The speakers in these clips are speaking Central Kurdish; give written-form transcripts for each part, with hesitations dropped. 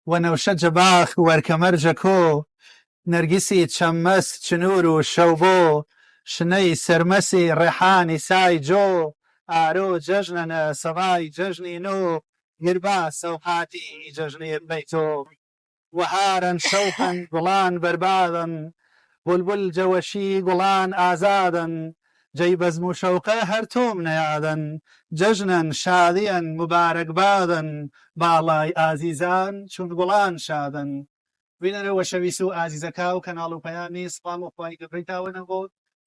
ونەوشە باخ وەرکەمەرجە کۆ نەرگیسی چەممەس چنوور و شەوبۆ شنەی سەرمەسی ڕێحانی سای جۆ ئارۆ جەژنەنە سەڤای جەژنی نۆ گربا سەوحاتی جەژنی بەیتۆ وهارن شوقا گوڵان بەربادن بولبول جەوەشی گوڵان ئازادن جەی بەزم و شەوقە هەر تۆم نەیادن جەژنن شادیەن مبارەکبادن باڵای ئازیزان چون گوڵان شادن بینەرەوە شەویست و ئازیزەکە و کەناڵ و پەیامی سپام و خوای گەورەی تاوەنە بۆ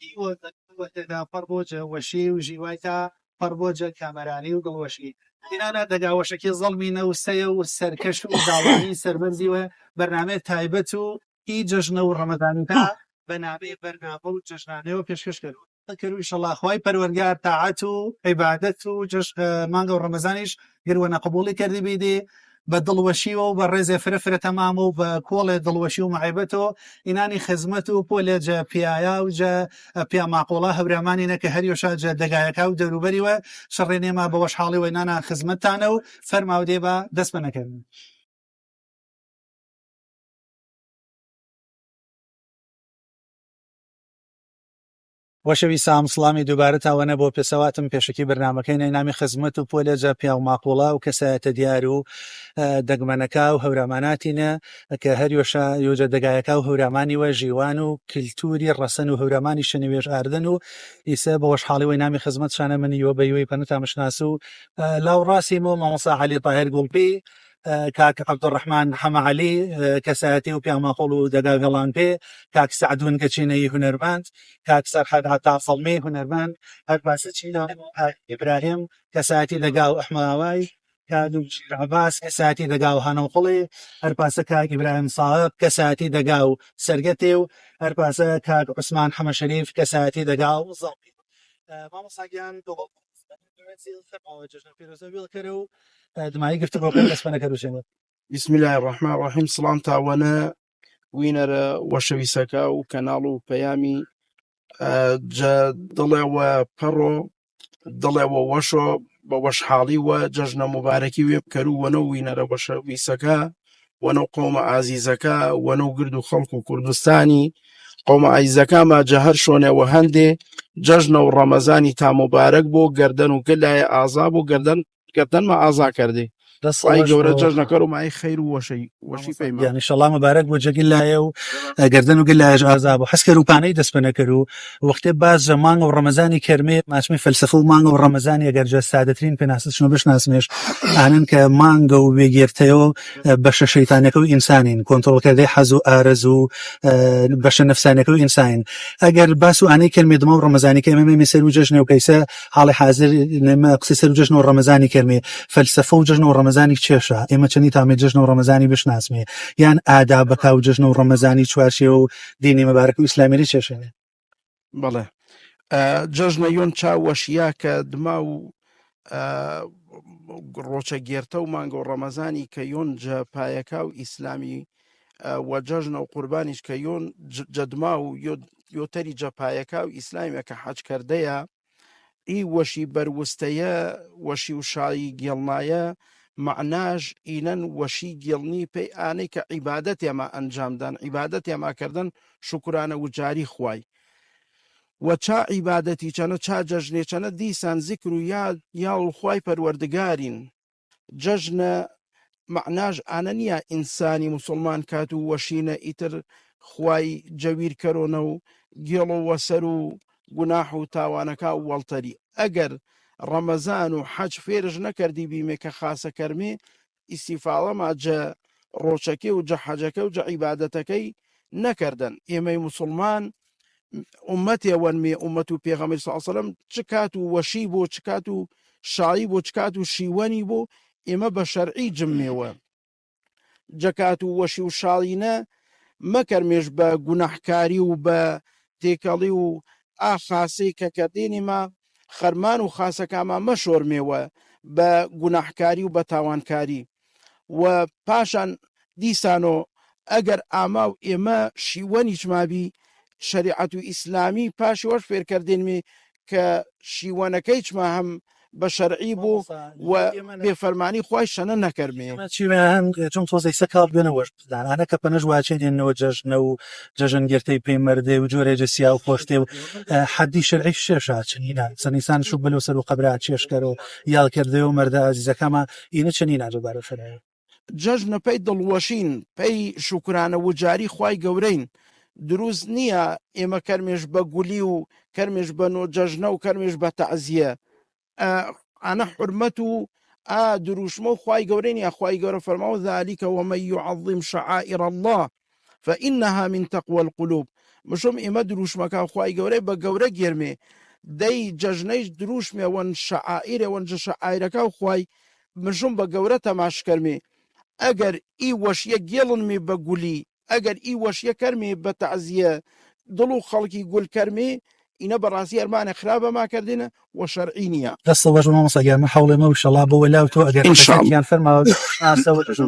ئیوەدا پەڕ بۆجە وەشی و ژیوای تا پەڕ بۆجە کامەرانی و دڵوەشی اینانە دەگاوەشەکی زەڵمی نەوسەیە و سەرکەش و داوانی سەربەرزیوە بەرنامێ تایبەت و هی جەژنە و ڕەمەزانیکە بە نامەی بەرنامە و جەژنانەوە پێشکەش کرد کەرو ئیشەڵڵا خوای پەروەردگار تاعەت و عیبادەت و مانگە و ڕەمەزانیش گروەنە قبوڵی کردی بیدێ بە دڵوەشیەوە و بە ڕێزێ فرەفرە تەمام و بە کۆڵێ دڵوەشی و مەحیبەتەوە ئینانی خزمەت و پۆلێ جە پیایا و جە پیا ماقۆڵە هەورامانی نەکە هەریۆشا جە دەگایەکە و دەوروبەریوە شەڕێنێمە بەوەش حاڵی وەینانە خزمەتتانە و فەرماو دێ بە دەست بە نەکردن. وەشەوی سام سڵامی دووبارە تاوەنە بۆ پێسەواتم پێشکی بەرنمەکەی نامی خزمەت و پۆلێجە پیا و ماقۆڵا و کەسایەتە دیار و دەگمەنەکە و هەوراماناتینە کە هەریۆشە یۆجە دەگایەکە و هەورامانی وە ژیوان و کللتوری ڕەسەن و هەورامانی شنوێژ ئاردن و ئیسە بەوەش حاڵی وی نامی خزمەت شانە منیوە بەیوەی پەنتامشناس و لاو ڕاستیمەوە مامۆسا عەلی تاهیر گوڵپی کاک عەبدوڕەحمان حەمە عەلی کەسایەتی و پیاماقۆڵ و دەگا گەڵان پێ کاک سەعدون کەچینەی هونەرمەند کاک سەرحەد عەتا فەڵمەی هونەرمەند هەر باسە چینە ئیبراهیم کەسایەتی دەگا و ئەحمەوای کادوم عباس کەسایەتی دەگا و هەنەوقڵێ هەر پاسە کاک ئیبراهیم ساحب کەسایەتی دەگا و سەرگەتێ و هەر پاسە کاک عوسمان حەمە شەریف کەسایەتی دەگا و زەڵمی مامۆساگیان جژنە پیرۆزە ویڵکەرە و دمایی گرفت بۆ دەستپەنەکە روشێنە. بسم الله الرحمن الرحیم سڵام تاوەنە وینەرە وەشەویسەکە و کەناڵ و پەیامی دڵێوە پەڕۆ دڵێوە وەشۆ بە وەشحاڵی وە جەژنە مبارەکی وێ بکەرو وەنە وینەرە وەشەویسەکە وەنە قۆمە ئازیزەکە وەنە و گرد و خەڵک و کوردستانی قۆمە ئایزەکەمە جە هەر شۆنێوە هەندێ جەژنە و ڕەمەزانی تا مبارەک بۆ گەردەن و گلایە ئازا بۆ گەردەنمە ئازا کردێ دەسڵی گەورە جەژنەکە و مای خەیر و وەشی پەیمان یعنی شەڵا مبارەک بۆ جەگیل لایە و گەردەن و گلایەش ئازا بۆ حەسکە و پانەی دەستپەنەکەر و وەختێ باز ژە مانگە و ڕەمەزانی کەرمێ ماچمی فەلسەفە و مانگە و ڕەمەزانی ئەگەر جە سادەترین پێناسشنەوە بشناسمێش ئانن کە مانگە و وێگێرتەوە بەشە شەیتانەکە و ئینسانین کۆنتڕۆڵکردەی حەز و ئارەز و بەشە نەفسانەکە و ئینسانین ئەگەر باس و ئانەی کەرمێ دمە و ڕەمەزانی کە ئێمە سەر و جەژنێ و کەیسە حاڵی حاضر نێمە قسەی سەر و جەژن و ڕەمەزانی کەرمێ فەلسەفە و جەژن و ڕەمەزانی کێشە ئێمە چەندی تامێ جەژن و ڕەمەزانی بشناسمێ یان ئادابەکە و جەژن و ڕەمەزانی چوارشێ و دینی مەبارەک و ئیسلامیری چێشێنێ. بەڵێ جەژنە یۆن چاوەشیا کە دما و ڕۆچە گێرتە و مانگە و ڕەمەزانی کە یۆن جە پایەکە و ئیسلامی وە جەژنە و قوربانیش کە یۆن جەدما و یۆتەری جەپایەکە و ئیسلامیە کە حەجکردەیە ئی وەشی بەروستەیە وەشی و شایی گێڵنایە معناش ئینەن وەشی گێڵنی پێی ئانەی کە عیبادەت ئێمە ئەنجامدان عیبادەت ئێماکردن شکرانە و جاری خوای و چا عیبادەتی چەنە چا جەژنێ چەنە دیسان زیکر و یاڵ خوای پەروەردگارین جەژنە معناش ئانە نییە ئینسانی موسڵمان کات و وەشینە ئیتر خوای جەویر کەرۆنە و گێڵەوە سەر و گوناح و تاوانەکە و وەڵتەری ئەگەر ڕەمەزان و حەج فێرش نەکردی بیمێ کە خاسە کەرمێ ئیسیفاڵەما جە ڕۆچەکە و جە حەجەکە و جە عیبادەتەکەی نەکردن ئێمەی موسڵمان ئومەتێ وەنمێ ئومەت و پێغەمبەر صلی الله علیه وسلم چ کات و وەشی بۆ چ کات و شایی بۆ چ کات و شیوەنی بۆ ئێمە بە شەرعی جمێوە جەکات و وەشی و شاڵینە مەکەرمێش بە گوناحکاری و بە تێکەڵی و ئاخاسی کە کردێنیمە خەرمان و خاسەکاما مەشۆرمێوە بە گوناحکاری و بە تاوانکاری و پاشان دیسانۆ ئەگەر ئاما و ئێمە شیوەنیچمابی شریعەت و ئیسلامی پاشی وەش فێرکردێنمێ کە شیوەنەکەی چما هەم بە شەرعی بوو و بێفەرمانی خوای شەنە نەکەرمێ چیان چون تۆزەی سەکاڵ بێنەوەش دانانە کە پەنەژ واچێنێنەوە جەژنە و جەژن گرتەی پێی مەردێ و جۆرێجە سیا و خۆشتێ و حەدی شەرعی شێشاچنینا سەنیسان شو بلو سەر و قەبرا چێشکەرە و یاڵکردێ و مەردە عزیزەکەمە ئینە چنی ناجوبارە شەرعی جەژنە پێی دڵوەشین پێی شوکرانە وجاری خوای گەورەین دروست نییە ئێمە کەرمێش بە گولی و کەرمێش بە نۆ جەژنە و کەرمێش بە تەعزیە ئەنە حرمەت و دروشمە و خوای گەورەی یا خوای گەورە فەرماوە ذلك ومن يعظم شعائر الله فإنها من تقوى القلوب مشم ئێمە دروشمەکە خوای گەورەی بە گەورە گێرمێ دەی جەژنەیش دروشمێ وەن شعائرێ وەنجە شعائرەکە و خوای مشم بە گەورە تەماشکەرمێ ئەگەر ئی وەشیە گێڵنمێ بە گولی ئەگەر ئی وەشیە کەرمێ بە تەعزیە دڵ و خەڵکی گول کەرمێ ئینە بەڕاستی ئەرمانە خراپە ماکردێنە و شەرعی نییە دەستەوەژ مامۆساگەرمە حەوڵێمە و شەڵا بەوە لاو تۆ ئەگەریان فەرماوە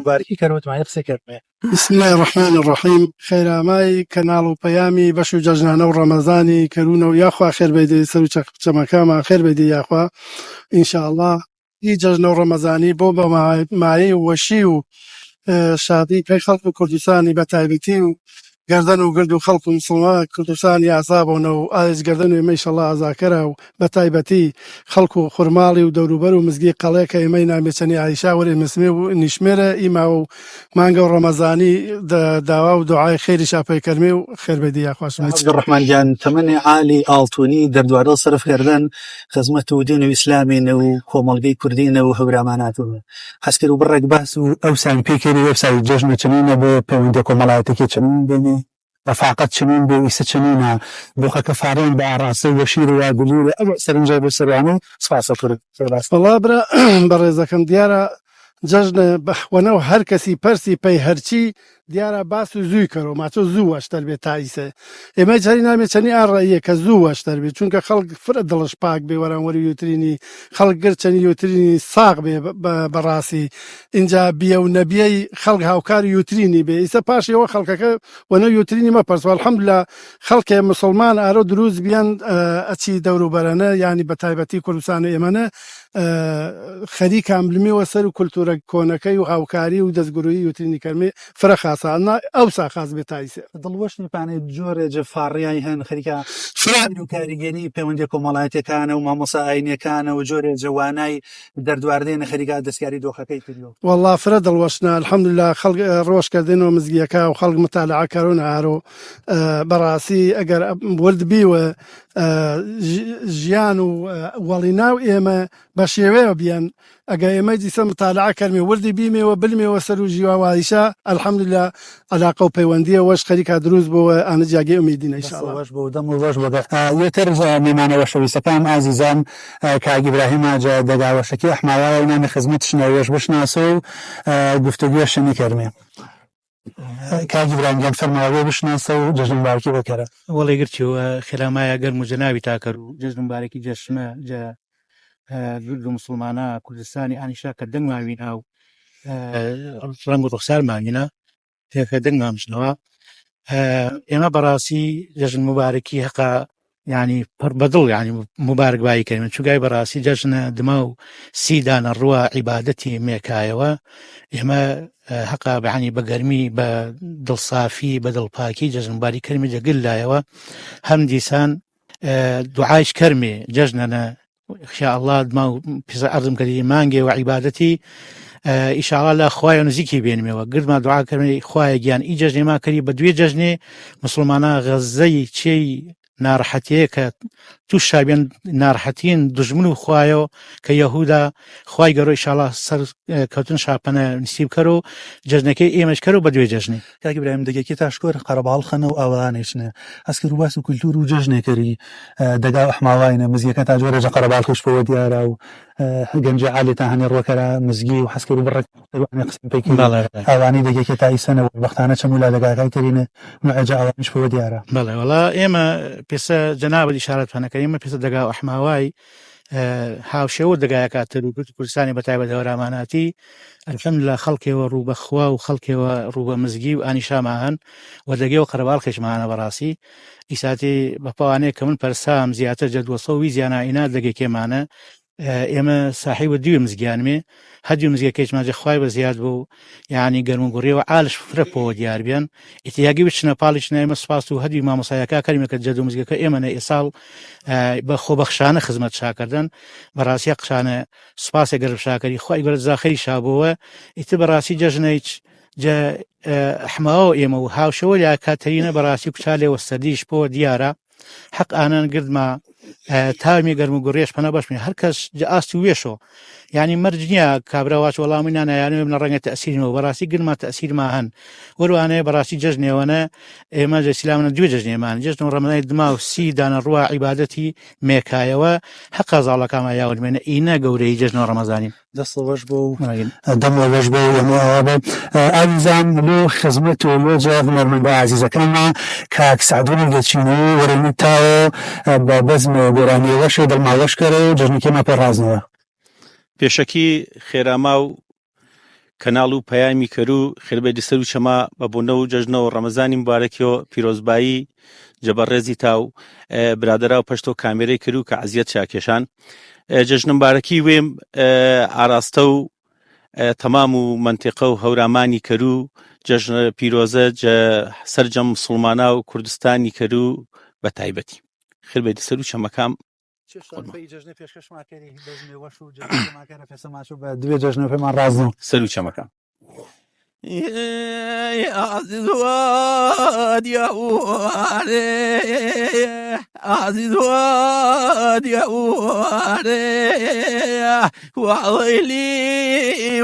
بارکی کەروتمانی قسە کردمێ بسم الله الرحمن الرحیم خێرامای کەناڵ و پەیامی بەش و جەژنانە و ڕەمەزانی کەروونە و یاخوا خێر بێدەی سەر و چەمەکەمان خێر بێدەی یاخوا ئینشاءالله هی جەژنە و ڕەمەزانی بۆ بە مایەی وەشی و شادی پێی خەڵک و کوردستانی بە تایبەتی و گردن و گرد و خەڵک و مسڵمان کوردستانی ئازابوونە و ئازگردن و ئێمە ئینشاءالله ئازاکەرە و بە تایبەتی خەڵک و خورماڵی و دەوروبەر و مزگی قەڵەیەکە ئێمەی نامێچەنی عایشا وەرێ مسمێ و نیشمێرە ئیما و مانگە و ڕەمەزانی داوا و دوعای خێری شاپەیکەرمێ و خێربێدی یاخواش ڕحمانگیان تەمەنی عالی ئاڵتونی دەردوارە سەرفکردن خزمەت و دین و ئیسلامینە و کۆمەڵگەی کوردینە و هەوراماناتەوە حەسکر و بڕێک باس و ئەوسان پێکردی وێبسایت جەژنە چنینە بۆ پەیوەندی کۆمەڵایەتێکی چنین بێنێ رفاقت چنین بۆ ئیسە چنینە بۆ خەکەفارەن بە ئاڕاستە وەشیر و یاگولور ئەو سەرنجای بۆ سەروانە سپاسە کورد وەڵا برا بەڕێزەکەم دیارە جەژنە بەخوەنەوە هەر کەسی پەرسی پەی هەرچی دیارە باس و زووی کەرەوە ماچۆ زوو وەشتەر بێت تایسە ئێمە جاری نامێت چەنی ئاڕاییە کە زوو وەشتەر بێت چونکە خەڵک فرە دڵش پاک بێ وەرانوەری یوترینی خەڵک گەر چەنی یوترینی ساغ بێ بەڕاستی اینجا بیە و نەبیەی خەڵک هاوکاری یوترینی بێ ئیسە پاشەوە خەڵکەکە وەنە یوترینی مەپەرسوە الحەمدوللا خەڵکێ مسلمان ئارۆ دروست بیان ئەچی دەوروبەرانە ینی بە تایبەتی کوردستان و ئێمەنە خەری کاملمیەوە سەر و کولتورە کۆنەکەی و هاوکاری و دەستگروی یوترینی کەرمێ فرە خاسانە ئەو ساخاز بێت تایسێ دڵوەشنی پانەی جۆرە جەفاڕیای هەن خەریکە فراد و کاریگەری پەیوەندی کۆمەڵایەتەکانە و مامۆسا ئاینیەکانە و جۆرە جوانای دەردواردێنە خەریکا دەستکاری دۆخەکەی کردیەوە والله فرە دڵوەشنە الحەمدوللا خەڵک ڕۆژکردنەوە مزگیەکە و خەڵک متالعەکەرۆن ئارۆ بەڕاستی ئەگەر ورد بیوە ژیان و وەڵی ناو ئێمە بە شێوەیە بیان ئەگە ئێمە دیسە متالعە کەرمێ وردی بیمێەوە بلمێەوە سەر و ژیواوایشە الحەمدوللا علاقە و پەیوەندیە وەش خەریکا دروست بۆەوە ئانە جاگەی ئومیدینە ئینشاءالله بۆ دەم و ڕۆژ بەگە یەتر میمانەوە شەویستەکان ئازیزان کاگی ئیبراهیم ئاجا دەگاوەشەکەی ئەحماوایە و نامی خزمەتشنەوەش بشناسە و گفتوگوێ شەنی کەرمێ کاگی ئیبراهیم فەرماوە بشناسە و جەژن بارکی بکەرە وەڵی گرچیوە خێرامایە گەرم و جەناوی تاکەر و جەژن بارێکی جەشنە گرد و مسلمانە کوردستانی ئانیشا کە دەنگماوی ناو ڕەنگ و ڕوخسار ماوینە تێکە دەنگمامشنەوە ئێمە بەڕاستی جەژن مبارەکی حەقا ینی پڕ بەدڵ ینی مبارک بای کەرمێن چوگای بەڕاستی جەژنە دما و سیدانە ڕوە عیبادەتی مێکایەوە ئێمە حەقا بەعنی بە گەرمی بە دڵسافی بە دڵپاکی جەژنباری کەرمی جەگل لایەوە هەم دیسان دوعایش کەرمێ جەژنەنە خشاءالله دما و پیسە ئەرزم کردی مانگێ و عیبادەتی ئیشاءالله لا خوایە نزیکی بێنمەوە گردما دوعا کەرمێ خوایە گیان ئی جەژنێ ما کەری بە دوێ جەژنێ مسلمانە غەزەی چێی ناڕەحەتەیە کە توش شابێن ناڕەحەتین دژمن و خوایەوە کە یەهودا خوای گەورە ئیشاءالله سەر کەوتن شاپەنە نسیب کەرە و جەژنەکەی ئێمەش کەرە و بە دوێ جەژنێ کاگی ئیبراهیم دەگەکی تاشکۆر قەرەباڵ خەنە و ئەوانێشنە ئەسکر و باس و کولتور و جەژنێکەری دەگا ئەحماوایە مزگیەکە تا جۆرەجە قەرەباڵ خوش بەوە دیارە و گەنجە عالی تا هەنێ ڕۆکەرە مزگی و حەسکر و بڕێک قسم پێکی ئەوانی دەگەکی تا ئیسەنەوە وەختانە چەمولا دەگاکای ترینە نوعجە ئەوانش بەوە دیارە بەڵێ وەڵا ئێمە پێسە جەنابەت ئیشارەتوانەکە ئێمە پێسە دەگا ئەحماوای هاوشێوە دەگایەکاتر و کوردستانی بەتایبەت هەوراماناتی الحەمدوللا خەڵکێوە ڕوو بەخوا و خەڵکێوە ڕوو بە مزگی و ئانیشامان و دەگەوە قەرەباڵ خێشمانە بەڕاستی ئیساتی بەپەوانەیە کە من پەرسام زیاتر جەدوەسە و وی زیانائینا دەگەکێمانە ئێمە ساحیبە دوێ مزگیانمێ هەدوو مزگە کەچماجە خوای بە زیاد بوو یعنی گەرمگوڕیەوە عالش فرەپەوە دیار بێن ئیتیاگی بچنە پاڵیش نایمە سپاس و هەدوی مامۆسایەکە کەریمەکە جەد و مزگەکە ئێمەە ئێساڵ بە خۆبەخشانە خزمەت شاکردن بەڕاستی قشانە سوپاسێک گەرم شاکەری خی گەرە زاخری شابەوە ئیتر بەڕاستی جەژنەیچ حماوە ئێمە و هاوشەوە لە کاتەرینە بەڕاستی کوچالێەوە سەردیش بۆ دیارە حەق ئانان گردما تامی گەرم و گوڕێش پەنە بەشمی هەر کەس ئاستی وێشۆ یعنی مەرجنیە کابراواچ وەڵامی نانایانێ بنە ڕەنگە تەسیرمەوە بەڕاستی گرما تەسیرما هەن وەروانەیە بەڕاستی جەژنێوەنە ئێمە جەسیلامە دوێ جەژنێمان جەژن و ڕەمەنای دما و سی دانە ڕوا عیبادەتی مێکایەوە حەقا زاڵەکەمە یاوەمێنە ئینە گەورەی جەژنەوە ڕەمەزانی دەست بەش بۆ دەمە بەش بۆ ئازان لۆ خزمەت و لۆجە هونەرمەندە عزیزەکانمان کاک سعدوونی گەچینی وەرەمتاوە بە بەزمە گۆرانیەوەشە دڵماوەشکەرە و جەژنێکێمە پێڕازنەوە پێشەکی خێراما و کەناڵ و پەیامی کەرو خێربەی سەر و چەما بەبوونە و جەژنەوە ڕەمەزانی مبارەکیەوە پیرۆزبایی جەبەڕێزی تاو برادرا و پەشتۆ کامێرەی کرد و کە عەزیەت چاکێشان جەژنە مبارەکی وێم ئاراستە و تەمام و منتیقە و هەورامانی کەرو جەژنە پیرۆزە سەرجەم مسڵمانە و کوردستانی کەرو بە تایبەتی خێربەی سەر و چەمەکام دوێ جەژنە پێمان ڕازن سەر و چەمەکان عزیز وادیا واره عزیز وادیا واره وعليلي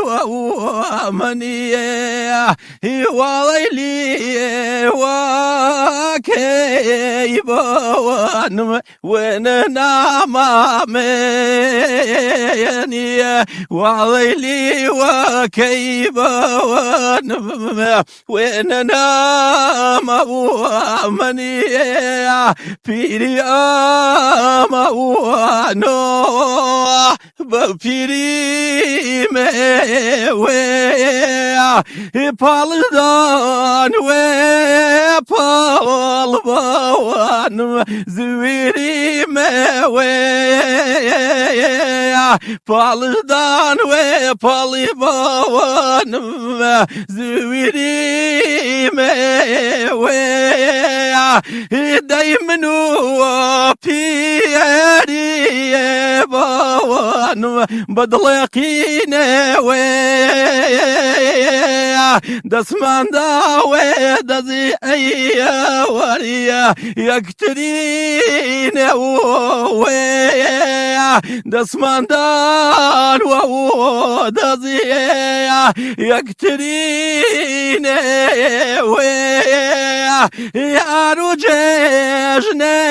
ومنيه وعليلي وكيف وننام مني وعليلي وكيف وننام ومني بيري أما وانو بيري ميوي بالدان وبالبوان زويري ميوي بالدان وبالبوان زويري ميوي دايما بيري بوان بدلقينا دسمان داوي دزي ايا وريا يكترين دسمان دان دزي يكترين يا رجاجنا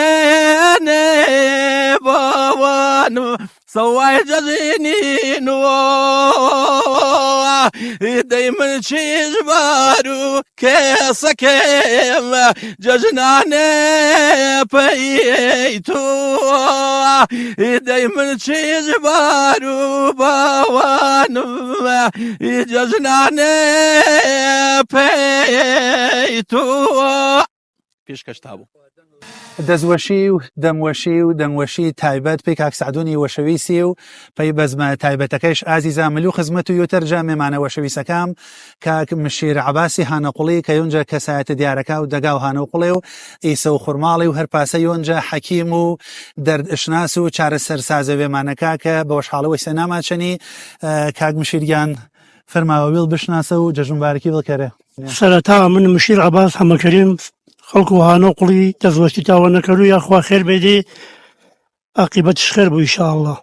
بوان سواي جزينين دايما تشجبارو كيسكيم ججنانا بيتو دايما تشجبارو بوان ججنانا بيتو پێشکەش تابوو دەزوەشی و دەموەشی و دەنگوەشی تایبەت پێی کاک سعدوونی وەشەویسی و پێی بەزمە تایبەتەکەیش ئازیزە ملو خزمەت و یۆتەرجە مێمانە وەشەویسەکەم کاک مشیر عەباسی هانەقوڵی کە یۆنجە کەسایەتە دیارەکە و دەگا و هانەقوڵێ و ئیسە و خوڕماڵی و هەرپاسە یۆنجە حەکیم و دەردشناس و چارەسەرسازە وێمانەکە کە بە وەشحاڵەوەی سەناماچەنی کاک مشیریان فەرماوە بشناسە و جەژنبارەکی بڵکەرە سەرەتا من مشیر عەباس هەمەکەریم خەڵکو هانەقوڵی دەزوەشتی تاوە نەکەرو یاخوا خێر بێدێ عاقبەتش خێر بوو ئینشاءالله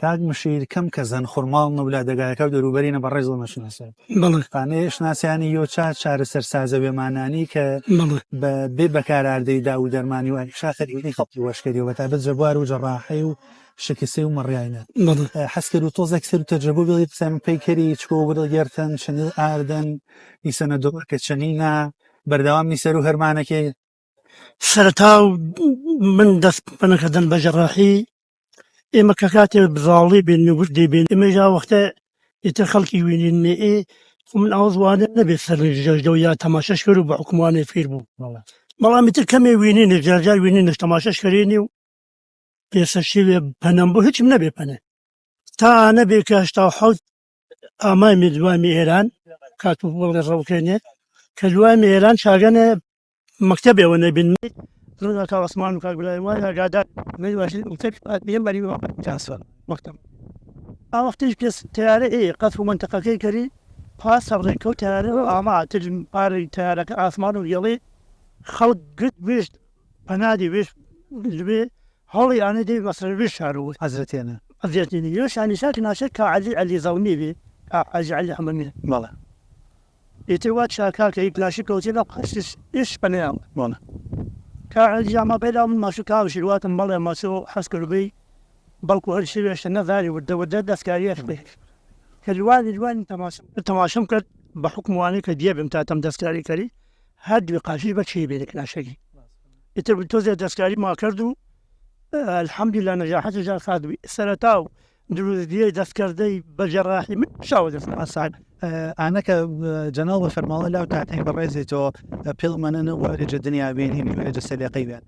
کاک مشیر کەم کە زەن خوڕماڵ و لە دەگایەکە و دەروبەرینە بە ڕێز مەشناسە بەڵێ خانەیە شناسیانی یۆچا چارەسەرسازە وێمانانی کە بەڵێ بێ بەکاراردەی دا و دەرمانی وانی شاخەری خەڵکی وەشکەری و بەتابەت جەبوار و جەڕاحی و شکستی و مەڕیاینە حەز کرد و تۆزێک سەر و تەجربە بڵێت قسەم پێی کەری چکۆ بڵگێرتن چنیل ئاردن ئیسەنە دۆکە چنینە بەردەوامی سەر و هەرمانەکەی سەرەتا من دەست پەنەکەدەن بە جەڕاحی ئێمە کە کاتێ بزاڵی بێن نوگوت دەبێن ئێمەژا وەختە ئیتر خەڵکی وینینێ من ئەوزوانە نەبێت سەر جەژدە و یا تەماشەش کرد و بە حکومانێ فێر بوو بەڵام ئیتر کەمێ وینینە جارجار وینینش تەماشەش کەرێنی و پێسەشی پەنەم بۆ هیچم نەبێ پەنە تا نەبێ کە 1970 ئامامی دوامی ئێران کاتو بڵێ ڕەوکێنێ کە دوامی ئێران شاگەنە مەکتەبێەوە نەبینێت ڕۆژە تا عوسمان و کاکبرای وای ئاگادار نەیواشی بێم بەری جاسوەر مەکتەب ئاوەختیش کەس تیارە قەت و منتەقەکەی کەری پاس هەڕێکە و تیارە ئاما ترم پارەی تیارەکە ئاسمان و گێڵێ خەڵک گرت وێشت پەنادی وێشت بێ هەڵی ئانە دەی بەسەر وێش شارەوە حەزرەتێنە ئەزیێتنی یۆش ئانیشاک ناشێت کە عەلی زەونی بێ ئاجی عەلی حەمەمی بەڵێ ئێتێ وات شاکاکە هی کلاشی کەوتێ لە قەشش ئێش پەنەیان بۆنە کە عەلی ئاما پەیدا من ماشو کاوشی واتم بەڵێ ماسۆ حەز کردبەی بەڵکو هەر شێوێشتە نەزاری وردە دەستکاریەش بێ کە جوانی تەماشەم کرد بە حکموانی کە دیێ بم تا تەم دەستکاری کەری هەر دوێ قاشی بە چی بێ کلاشەکەی ئیتر تۆزێ دەستکاری ما کرد و الحەمدولیلا نەجاحەت جار خادوی سەرەتا و دروستیە دەستکردەی بە جەراحی من شاوە دەست ئاسان ئانەکە جەناڵ بە فەرماڵە لاو تاتێک بەڕێزێتەوە پێڵمەنە وەرێجە دنیا بێنین وێجە سەلیقەی بێن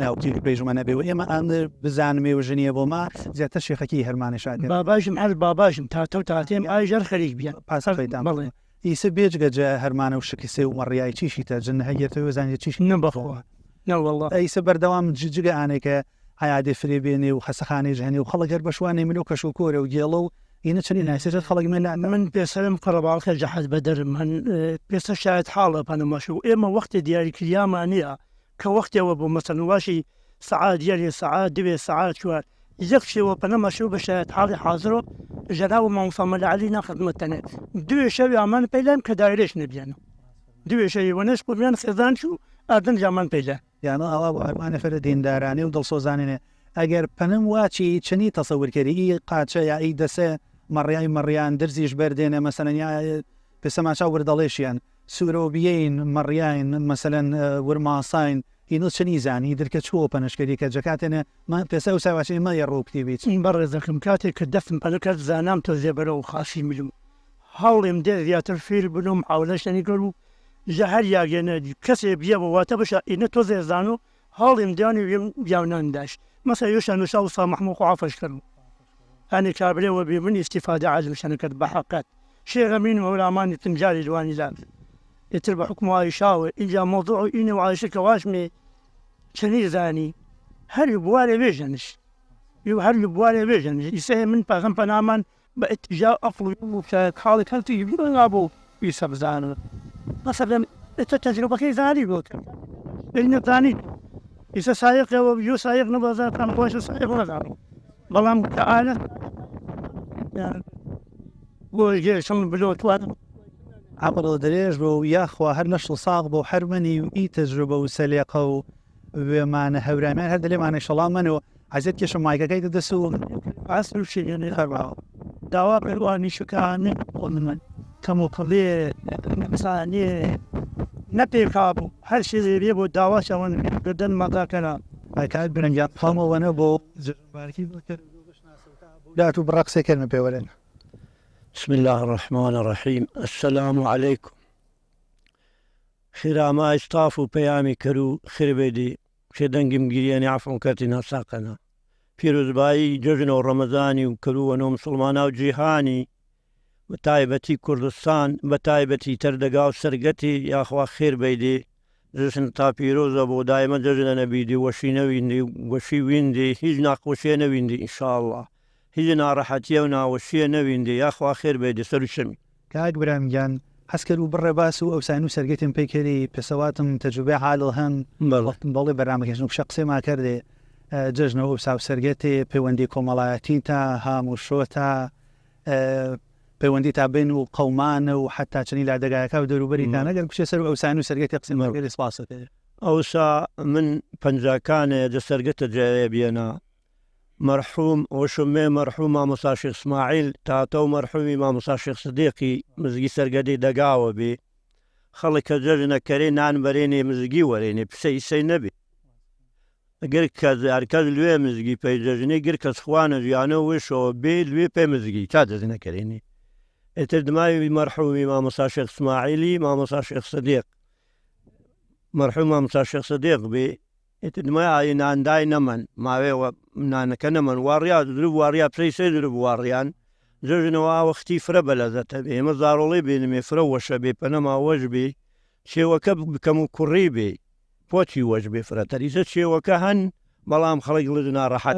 ناوتی پێژمەە بێ و ئێمە ئەم بزانمێ و ژنیە بۆ ما زیاتر شێخەکی هەرمانی شاد باباشم هەر باباشم تاتە و تاتێم ئاژەر خەریک بیان پاسەیدان بڵێ ئیسە بێجگەجە هەرمانە و شکسێ و مەڕیای چیشیتە جن هەگێتەوە زانێت چیش نەبخوا نەوەڵڵا ئیسە بەردەوام جگە ئانێکە حیادێ فرێ بێنێ و خەسەخانەی ژەنێ و خەڵگەر بەشوانێ منۆ کەش و کۆرە و گێڵە و اینە چنی ناسێژت خەڵک من پێسەرم قەڕەباڵکە جەحەز بەدەرم هەن پێسە شاید حاڵە پەنەمەش و ئێمە وەختی دیاریکریامان نییە کە وەختەوە بۆ مەسەنواشی سعات دیاری سعات دوێ سعات چوار یەک شێوە پەنەمەش و بە شاید حاڵی حاضرۆ ژەدا و مامۆستا عەلی ناخدمەتەنێ دوێ شەوی ئامان پەیلان کە دایرێش نەبیانە دوێ شەوی وەنەش قورمیان خێزان چوو ئاردن جامان پەیلە یانە ئەوە هەرمانە فەرە دیندارانێ و دڵسۆزانێنێ ئەگەر پەنم واچی چنی تەسەورکەری قاچە یائی دەسێ مەڕیان دەرزیش بەردێنێ مەسەلەنیا پێسەماچا وردەڵێشیان سوورۆبیین مەڕیان مەسەلەن ورماساین هینۆ چنی زانی دەرکە چوە پەنشکەری کە جەکاتێنە پێسە و ساواچی مە ڕووکتی بیت این بەڕێزەکەم کاتێک کە دەفم پەنەکەت زانام تۆ زێبەرە و خاسی ملم هەڵێم دێ زیاتر فیر بنم حاولەشتنی کرد و ژە هەر یاگەنە کەسێ بیە بەواتە بشە ئینە تۆ زێزان و هەڵێم دیانی وێم بیاونانداش مەسە یۆشان و شاو سا مەحموق و عافش کرد هەنێ کابرێەوە بێ من ئیستیفادە عەزمشەنە کرد بە حەقەت شێغەمین وەولامانی تنجاری دوانی لام ئیتر بە حکم وای شاوە ئینجا مۆضوع و ئینە وعایشە کە واشمێ چنی زانی هەر بوارێ بێژەنش هەر بوارێ بێژەنش ئیسە من پاغم پەنامان بە ئەتیجا ئەفڵ و حاڵی هەلتی بۆ ئیسە بزانن مەسەلەن ئێتە تەجربەکەی زانی بۆت ئینە زانیت ئیسە سایقەوە یۆ سایق نەبەزاتان خۆشە سایق نەزانم بەڵام کە ئالە بۆ گێشم بلۆتوانم عقڵ درێژ بۆ و یاخوا هەر لە ساغ بۆ هەرمەنی و ئی تەجربە و سەلیقە و وێمانە هەورامیان هەر دەلێمانە شەڵامەنەوە حەزێت کێشە مایکەکەی دەدەس و ئاسر شێنێ هەرواوە داوا پێوانی شکانێ من کەمۆکڵێ ئەسانێ نەپێکابوو هەر شێزێ بێ بۆ داواشەوەن گردن مەقاکەنا ئەکات برنجان خەڵمەوەنە بۆ دات و بڕقسێکردمە پێوەرێن بسم الله الرحمن الرحيم السلام عليكم خيرا استافو بيامي كرو خربيدي شدنجم جرياني عفوا كاتنا ساقنا فيروز باي ججنا رمضاني وكرو ونو مسلمانا وجيهاني بتايبتي كردستان بتايبتي تردقا وسرقتي يا اخوا خير بيدي جشن تا فيروز ابو دايما ججنا نبيدي وشي نويندي وشي ويندي هجنا وشي نويندي ان شاء الله هیجنا ڕەحەتیەونا وەشیە نەویندێ یاخوا خێر بێ دەسەر و شەمی کاک برامگیان حەسکرد و بڕێ باس و ئەوسان و سەرگەتم پێکردی پێسەواتم تەجوبێ حاڵ هەن بەڵێ بەرامەکەشن و شە قسەما کردێ جژنەوە و ساو سەرگەتێ پەیوەندی کۆمەڵایەتی تا هەموو شۆتا پەیوەندی تا بین و قەومانە و حتا چنی لادەگایەکە و دەوروبەریتان ئەگەر کوشێ سەر و ئەوسان و سەرگەتی قسەمەکەی سپاسەکە ئەوسا من پەنجاکانێ دە سەرگەتە جایە بێنە مرحوم وشمي مرحوم مامۆستا شێخ اسماعیل تاتە و مرحومی مامۆستا شێخ سدیقی مزگی سەرگەدەی دەگاوە بێ خەڵک کە جەژنەکەرێ نان بەرێنێ مزگی وەرێنێ پسە ئیسەی نەبێ ئەگەر کەس لوێ مزگی پێی جەژنەی گر کەس خوانە ژیانە وشەوە بێ لوێ پێ مزگی تا دەزنەکەرێنێ ئێتر دماوی مرحومی مامۆستا شێخ اسماعیلی مامۆستا شێخ سدیق مرحوم مامۆستا شێخ سدیق بێ ئیتمای ناندای نەمەن ماوێەوە نانەکە نەمەن واریا درو واریا پێی سێ درو واڕیان جژنەوە وەختی فرە بە لەزەتە بێ ئێمە زارۆڵی بێنمێ فرە وەشە بێ پەنەما وەش بێ شێوەکە بکەم و کوڕی بێ پۆچی وەش بێ فرەتەریزە شێوەکە هەن بەڵام خەڵک لە ناڕەحەت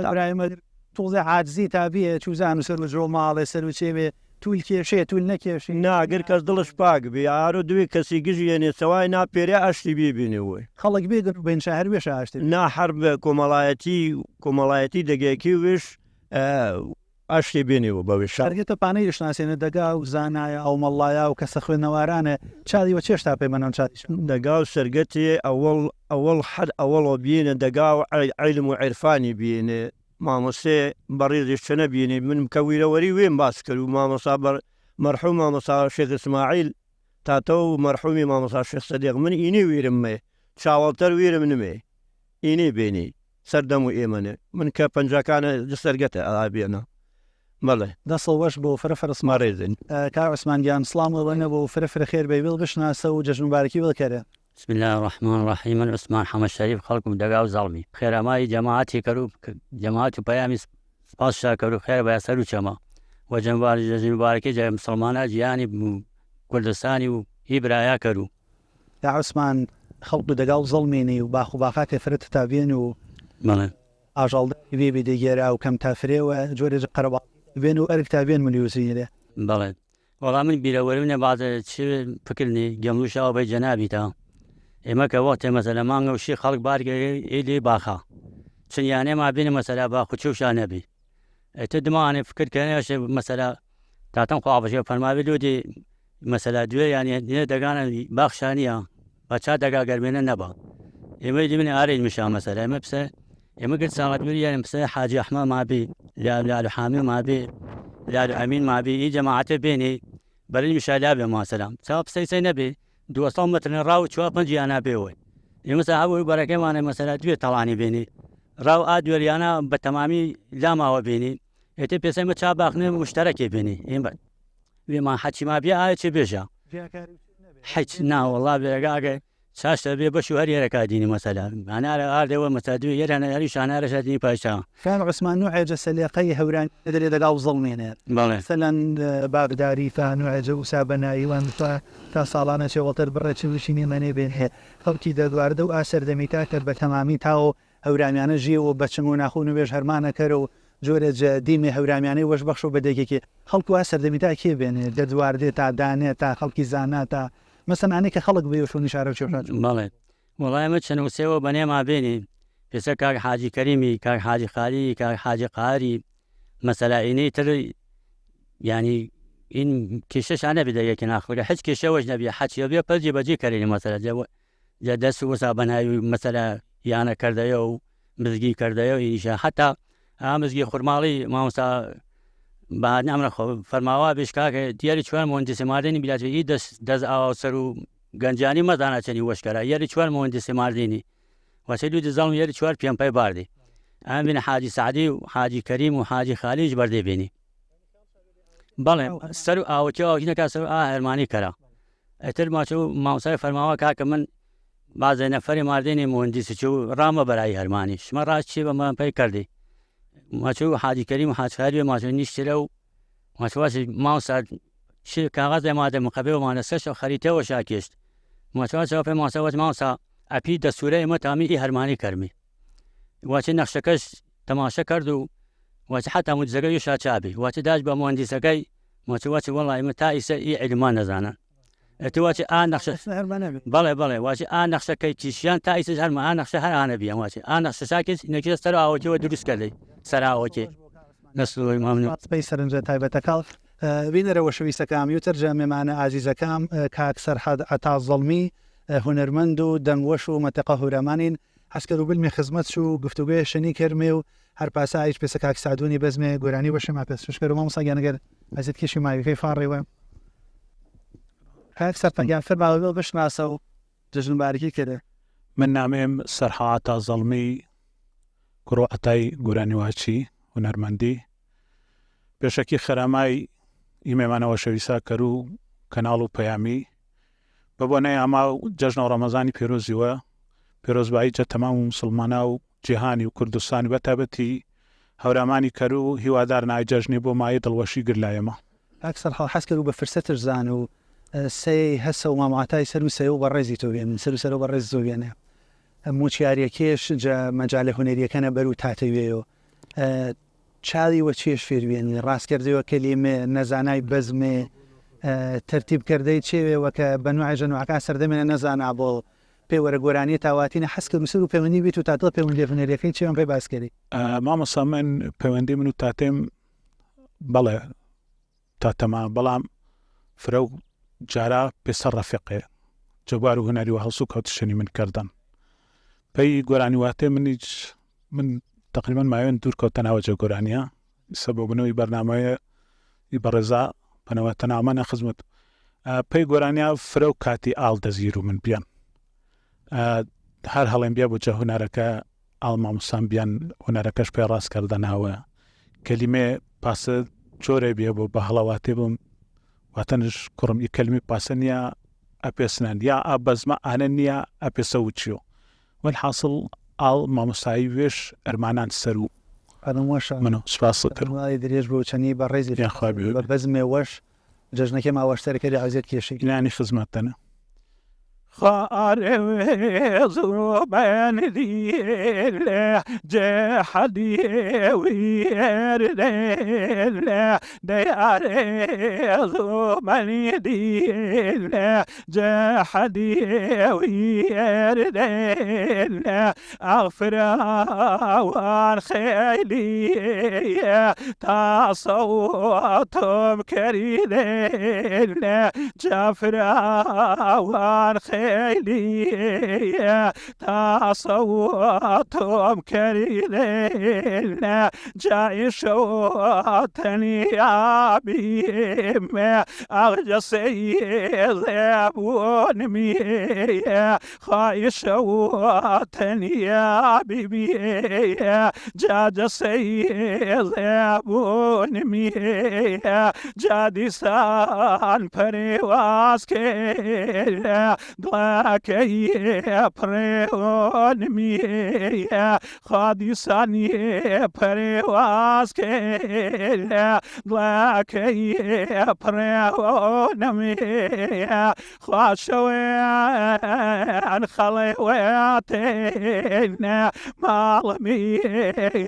توڵزە عاجزی تابیە چوزان و سەر لە جۆ ماڵێ سەر و چێوێ توول کێشێ توول نەکێشی ناگەر کەس دڵش پاک بێ ئارۆ دوێ کەسی گژێنێ سەوای ناپێرە ئەشتی بێبینەوەی خەڵک بێگەن و بین شار وێش ئاشتی ناحەر بە کۆمەڵایەتی دەگەیەکی وش ئاشتی بێنێەوە بەوێ شارگێتە پانەی شناسێنە دەگا و زانایە ئەو مەڵایە و کەسە خوێنەوارانە چادیوە چێشتا پێ منەوە چاتی دەگا و سەرگەتێ ئەوەڵ حەد ئەوەڵەوە بینە دەگا و عیلم و عیرفانی بینێ مامۆسێ بەڕێزیش چە نەبینێ من کەویرەوەری وێم باس کرد و مامۆسا مەرحوم مامۆسا شێخ ئیسماعیل تاتە و مەرحومی مامۆسا شێخ سەدیق من ئینی ویرم مێ چاوەڵتەر ویرم نمێ ئینی بینی سەردەم و ئێمەنێ من کە پەنجەکانە سەرگەتە ئابێنە بەڵێ دەسڵ وەش بۆ فرەفرسما ڕێزن کار عوسمانگیان سڵامەوەنە بۆ فرەفرە خێر بێ بشناسە و جەژنوبارەکی بڵکەرە بسم الله الرحمن الرحيم من عثمان حمد شريف خلقم دقاو ظلمي خير ماي جماعتي كروب جماعتي بيامي سپاس شاكرو خير بياسرو چما وجنبار جزي مباركي جاي مسلمانا جياني كردستاني و إبرايا كرو يا عثمان خلق دقاو ظلميني وباخو باخاك فرت تابين و بله أجل بيبي ديجيرا وكم تافري وجوري قربا بينو أرك تابين مليوسين له بله والله من بيرا من بعض شيء فكرني جملوشا وبي جنابي تا ئێمە کە وەختێ مەسەلە مانگە و شی خەڵک بارگەی لێ باخە چنیانێ ما بینە مەسەلا با خوچوشان نەبی ئەتە دمانێ فکردکردنێش مەسەلا تاتەم خوابەشێ فەرماوی لودی مەسەلا دوێ یانێ دەگانە باخشانیە بە چا دەگا گەرمێنە نەبا ئێمە دیمنێ ئارەی میشا مەسەلا ئێمە پسە ئێمە گرت ساغەتوری یانە پسە حاجی ئەحمە مابی لالو حامی مابی لالو ئەمین مابی ئی جەماعەتە بێنێ بەرەی میشا لابێ ماسەلام چا پسەی نەبێ 200 متر ڕاو چوە پنجیانە بێەوەی ئێمەسا هەبووی بەرەکەمانە مەسەلا دوێ تەڵانی بینی ڕاو ئادوێریانە بە تەمامی لاماوە بینی ئێتە پێسەمە چا باخنێ مشتەرەکێ بینی ئێمە وێمان حەچی ما بێ ئایا چێ بێژە حیچ ناوەڵا بێرەگاگە چاشتە بێ بەش و هەر یێرەکە دینی مەسەلا هەنارە ئاردەوە مەسادوی یێرانە هەری شانارەشە دینی پاشا كان عثمان نوعجة سليقي هوران اللي دقاو ظلمين مثلا بابداري فنوعجة وسابنا ايوان صالانه شوطر برا شوشيني ماني بين خلقي دغوارد و اسر دميتا تر بتمامي تاو هورانيانه جي و بچنگون اخونو بيش هرمانه كرو جورج ديمي هورانيانه وش بخشو بدكي خلق اسر دميتا كي بين دغوارد تا دانه تا خلقي زانا تا مثلا يعني كخلق بيوشو نشاره شوشات بله والله ما چنو سيو بني ما بيني پێسە کاک حاجی کەریمی کاک حاجی خالی کاک حاجی قاری مەسەلا ئینەی تر ینی این کێشەشان نەبێ یەکی ناخورە هیچ کێشەوەش نەبێ حەچیە بێ پەرجێ بەجێ کەرێنی مەسەلا جە دەست وەسا بەناوی مەسەلا یانە کردەیە و مزگی کردەیە و ئیشە حتا مزگی خورماڵی مامۆستا بەنامرە فەرماوا بێش کاکە دیاری چوار مهندسی ماردنی بیلاتوی دەست ئاوا سەر و گەنجانی مەزانە چەنی وەشکەرە یاری چوار مهندسی ماردنی وسيلو دي ظلم يري شوار بيان باي باردي أنا بين حاجي سعدي وحاجي كريم وحاجي خالد بردي بيني بله سرو أوتشو هنا كسرو هرماني كرا أتر ما شو ما وصل فرماوا كا من بعض نفر مارديني مهندس شو رام براي هرماني شما راس شيء ما باي كردي ما شو حاجي كريم وحاجي خالد ما شو نشتروا ما شو ما وصل شيء كاغذ ما ده مقابل ما نسش خريطة وشاكيست ما شو في ما سوت ما وصل اپی دستوره ما تامی هرمانی کرمی واچه نقشکش تماشا کرد و واچه حتی مجزگی شاچابی واچه داش با مهندسکی واچه والله ما تایسه ای علمان نزانن اتو واچه آن نقشه بله واچه آن نقشکی چیشیان تایسه هر ما آن نقشه هر آن بیان واچه آن نقشه ساکت نکیش سر آوچه و درست کرده سر آوچه نسلوی ممنون سپیس رنجه تایبتکال بینره و شویسکام یوترجمه معنا عزیزکام کاک سرحد عطا ظلمی هنرمند و دەنگوەش و مەتەقە هورەمانین حەسکەر و بلمی خزمەت و گفتوگوی شنی کەرمێ و هەر پاسا هیچ پێسە کاک سعدونی بەزمێ گۆرانی وەشەما پێشکەر و مامۆستا گیانەگەر ئەزت کێشی ماویەکەی فاڕێوە کاک سەرتەنگیان فەرماوە بشناسە و جەژنوبارەکی کرد من نامێم سەرحە عەتا زەڵمی کوڕۆ عەتای گۆرانیواچی هونەرمەندی پێشەکی خەرامای ئیمێمانەوە شەویسا کەر و کەناڵ و پەیامی بەبوونەی ئەما جەژنە ڕەمەزانی پیرۆزیوە پیرۆزبایی جە تەمام و مسلمانە و جیهانی و کوردستانی بەتابەتی هەورامانی کەر و هیوادار نای جەژنێ بۆ مایە دڵوەشی گرلایەمە ئەکسەر حەز کرد و بە فرسەتش زان و سێ هەسە و ماماتای سەر و سێ و بەڕێزی تۆ بێن سەر و بەڕێز زۆ بێنێ موچیارەکێش مەجالە هونەریەکەنە بەر و تاتەوێەوە چاڵی وە چێش فێروێنی ڕاستکردەوە کەلیمێ نەزانای بەزمێ تەرتیبکردەی چێوێەوە کە بەنوع ژەنوعەکە سەردەمێنە نەزانا بۆ پێوەرە گۆرانی تاواتینە حەز کرد و سەر و پەیوەندی بیت و تاتڵ پەیوەندی هونەریەکەی چێوان پێی باسکەری مامەسا من پەیوەندی من و تاتێم بەڵێ تاتەما بەڵام فرە و جارا پێسەر ڕەفیقێ جەبار و هونەری و هەڵسو کەوتشنی من کردن پێی گۆرانی واتێ منیش من تقریبا مایۆن دوور کەوتە ناوەجە گۆرانیە سەبە بنەوەی بەرنامەیە بەڕێزا پەنەوە تەنامانە خزمەت پێی گۆرانیا فرە و کاتی ئاڵ دەزیر و من بیان هەر هەڵێن بیا بۆ جە هونەرەکە ئاڵ مامۆسان بیان هونەرەکەش پێ ڕاستکردە ناوە کەلیمێ پاسە جۆرێ بێ بۆ بە هەڵەواتێ بم واتەنش کوڕم ئی کەلمی پاسە نییە ئەپێسنان یا ئابەزمە ئانە نییە ئەپێسە وچیۆ والحاصل ئاڵ مامۆستایی وێش ئەرمانان سەر و منە سوپاس درێژ بۆ چەنی بە ڕێزی بە بەزمێ وەش جەژنەکە ماوەشتەرەکەی عزیێت کێشی گلانی خزمەتەنە خارێز و بەندیلێ جەحەدی وێرلێ دەیارێز و بەندیلێ جەحەدی وێرلێ ئەغفراوان خەیلیە تا سەوتم کەریلێ جەفراوان خیلیه تا صوتم کریله جای شوتنی آبیم اغجسی زبون میه خواهی شوتنی آبیم جاجسی زبون میه جادی سان پرواز که دڵەکەی پڕێوەن میە خادیسانی پەرێواز کێلە دڵەکەی پڕێوەن میە خواشەوێن خەڵێوێتێنە ماڵمی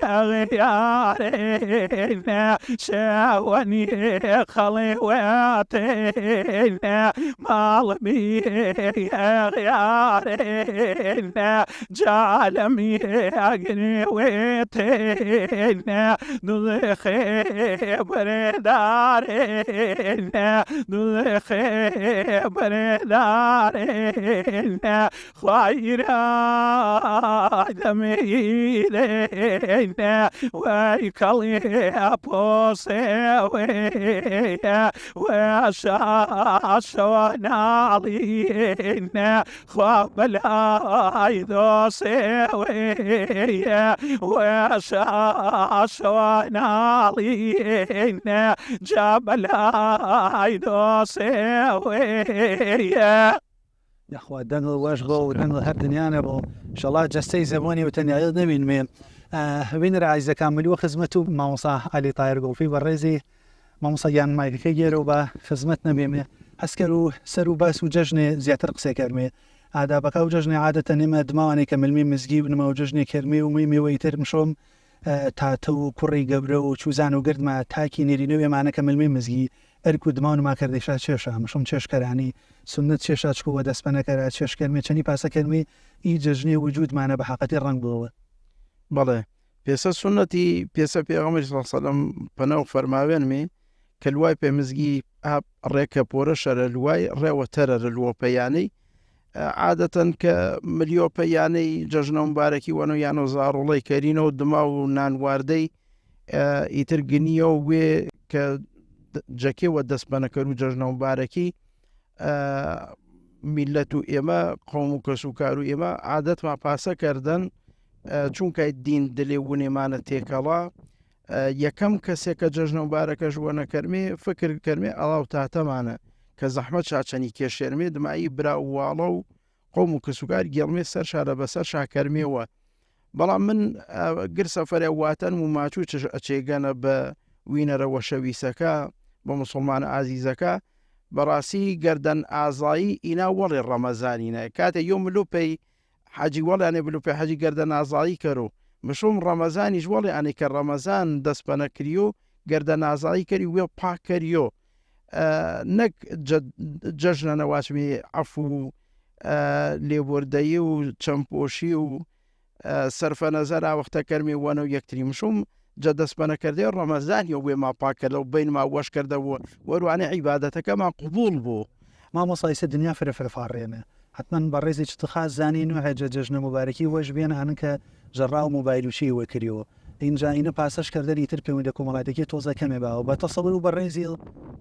ئەغیارێنە شەوەنی خەڵێوێتێنە ماڵمی غيارنا جعلمي أجنويتنا نلخي بردارنا نلخي بردارنا خيرا دميلنا ويكلي أبوسيويا وشاشونا علينا خبلاي دوسيويا وشاشونا علينا جبلاي دوسيويا ياخوا دنگل واش بۆ و دەنگڵ هەر دنیاە بۆ شڵا جەستەی زەبۆنی و تەنیایت نەبین مێ بینرە عیزە کاملیوە خزمەت و مامۆسا علی تایر گۆڵفی بەڕێزی مامۆسا یان مایکەکە گێرە و بە خزمەت نەبێمێ هەسکەر و سەر و باس و جەژنێ زیاتر قسێکەرمێ ئادابەکە و جەژنێ عادەتە نێمە دماوانێک کە ملمی مزگی بنمە و جەژنێ کەرمێ و میوەی تر مشۆم تاتە و کوڕی گەورە و چوزان و گردمە تاکی نێرینەوێمانە کە ملمی مزگی ئەرک و دمان و ماکردێشا چێشە مشم چێشکەرانی سنت چێشا چکووە دەستپەنەکەرا چێشکەرمێ چەنی پاسەکەرمێ ئی جەژنێ وجودمانە بە حەقەتی ڕنگ بووەوە بەڵێ پێسە سنەتی پێسە پێغەمبەری صلی الله علیه وسلم پەناو فەرماوێنمێ کە لوای پێمزگی ڕێکە پۆرە شەرە لوای ڕێوەتەرە لوە پەیانەی عادەتەن کە ملیۆ پەیانەی جەژنە مبارەکی وەنە یانۆ زاڕوڵەی کەرینەوە دما و نانواردەی ئیتر گنیە و وێ کە جەکێوە دەستبەنەکەر و جەژنە مبارەکی میلەت و ئێمە قەوم و کەس و کار و ئێمە عادەتمان پاسەکردن چونکە دین دلێ ونێمانە تێکەڵا یەکەم کەسێکە جەژنە مبارەکەش وە نەکەرمێ فکر کەرمێ ئەڵاو تاتەمانە کە زەحمەت چاچەنی کێشێرمێ دمایی برا واڵە و قوم و کەسوکار گێڵمێ سەر شارە بەسەر شاکەرمێەوە بەڵام من گرسە فەرێواتەن و ماچوو ئەچێگەنە بە وینەرەوە شەویسەکە بە مسلمانە ئازیزەکە بەڕاستی گەردەن ئازایی ئینا وەڵێ ڕەمەزانینە کاتێ یۆ ملوپەی حەجی وەڵیانێ بلوپێ حەجی گەردەن ئازایی کەرۆ مشوم ڕەمەزانیش وەڵێ ئەنێ کە ڕەمەزان دەستپەنە کریۆ گەردەن ئازایی کەری وێ پاک کەریۆ نەک جەژنە نەواچمی عەفو و لێبوردەیی و چەمپۆشی و سەرفە نەزەر ئاوەختە کەرمی وەنە و یەکتری مشوم جە دەستپەنەکردێ ڕەمەزانی و وێ ما پاکە لەو بینما وەش کردەوە وەروانێ عیبادەتەکەمان قبول بوو مامۆسایسە دنیا فرەفرەفاڕێنە حتمما بە ڕێزی چتخاز زانین و هەجە جەژنە مبارەکی وەش بێن هەن کە ژەڕا و موبایلوشی وە کردەوە اینجا اینە پاسەش کردنی تر پەیوەندە کۆمەڵاتێکی تۆزە کەمێ باوە بە تەسەڵ و بە ڕێزی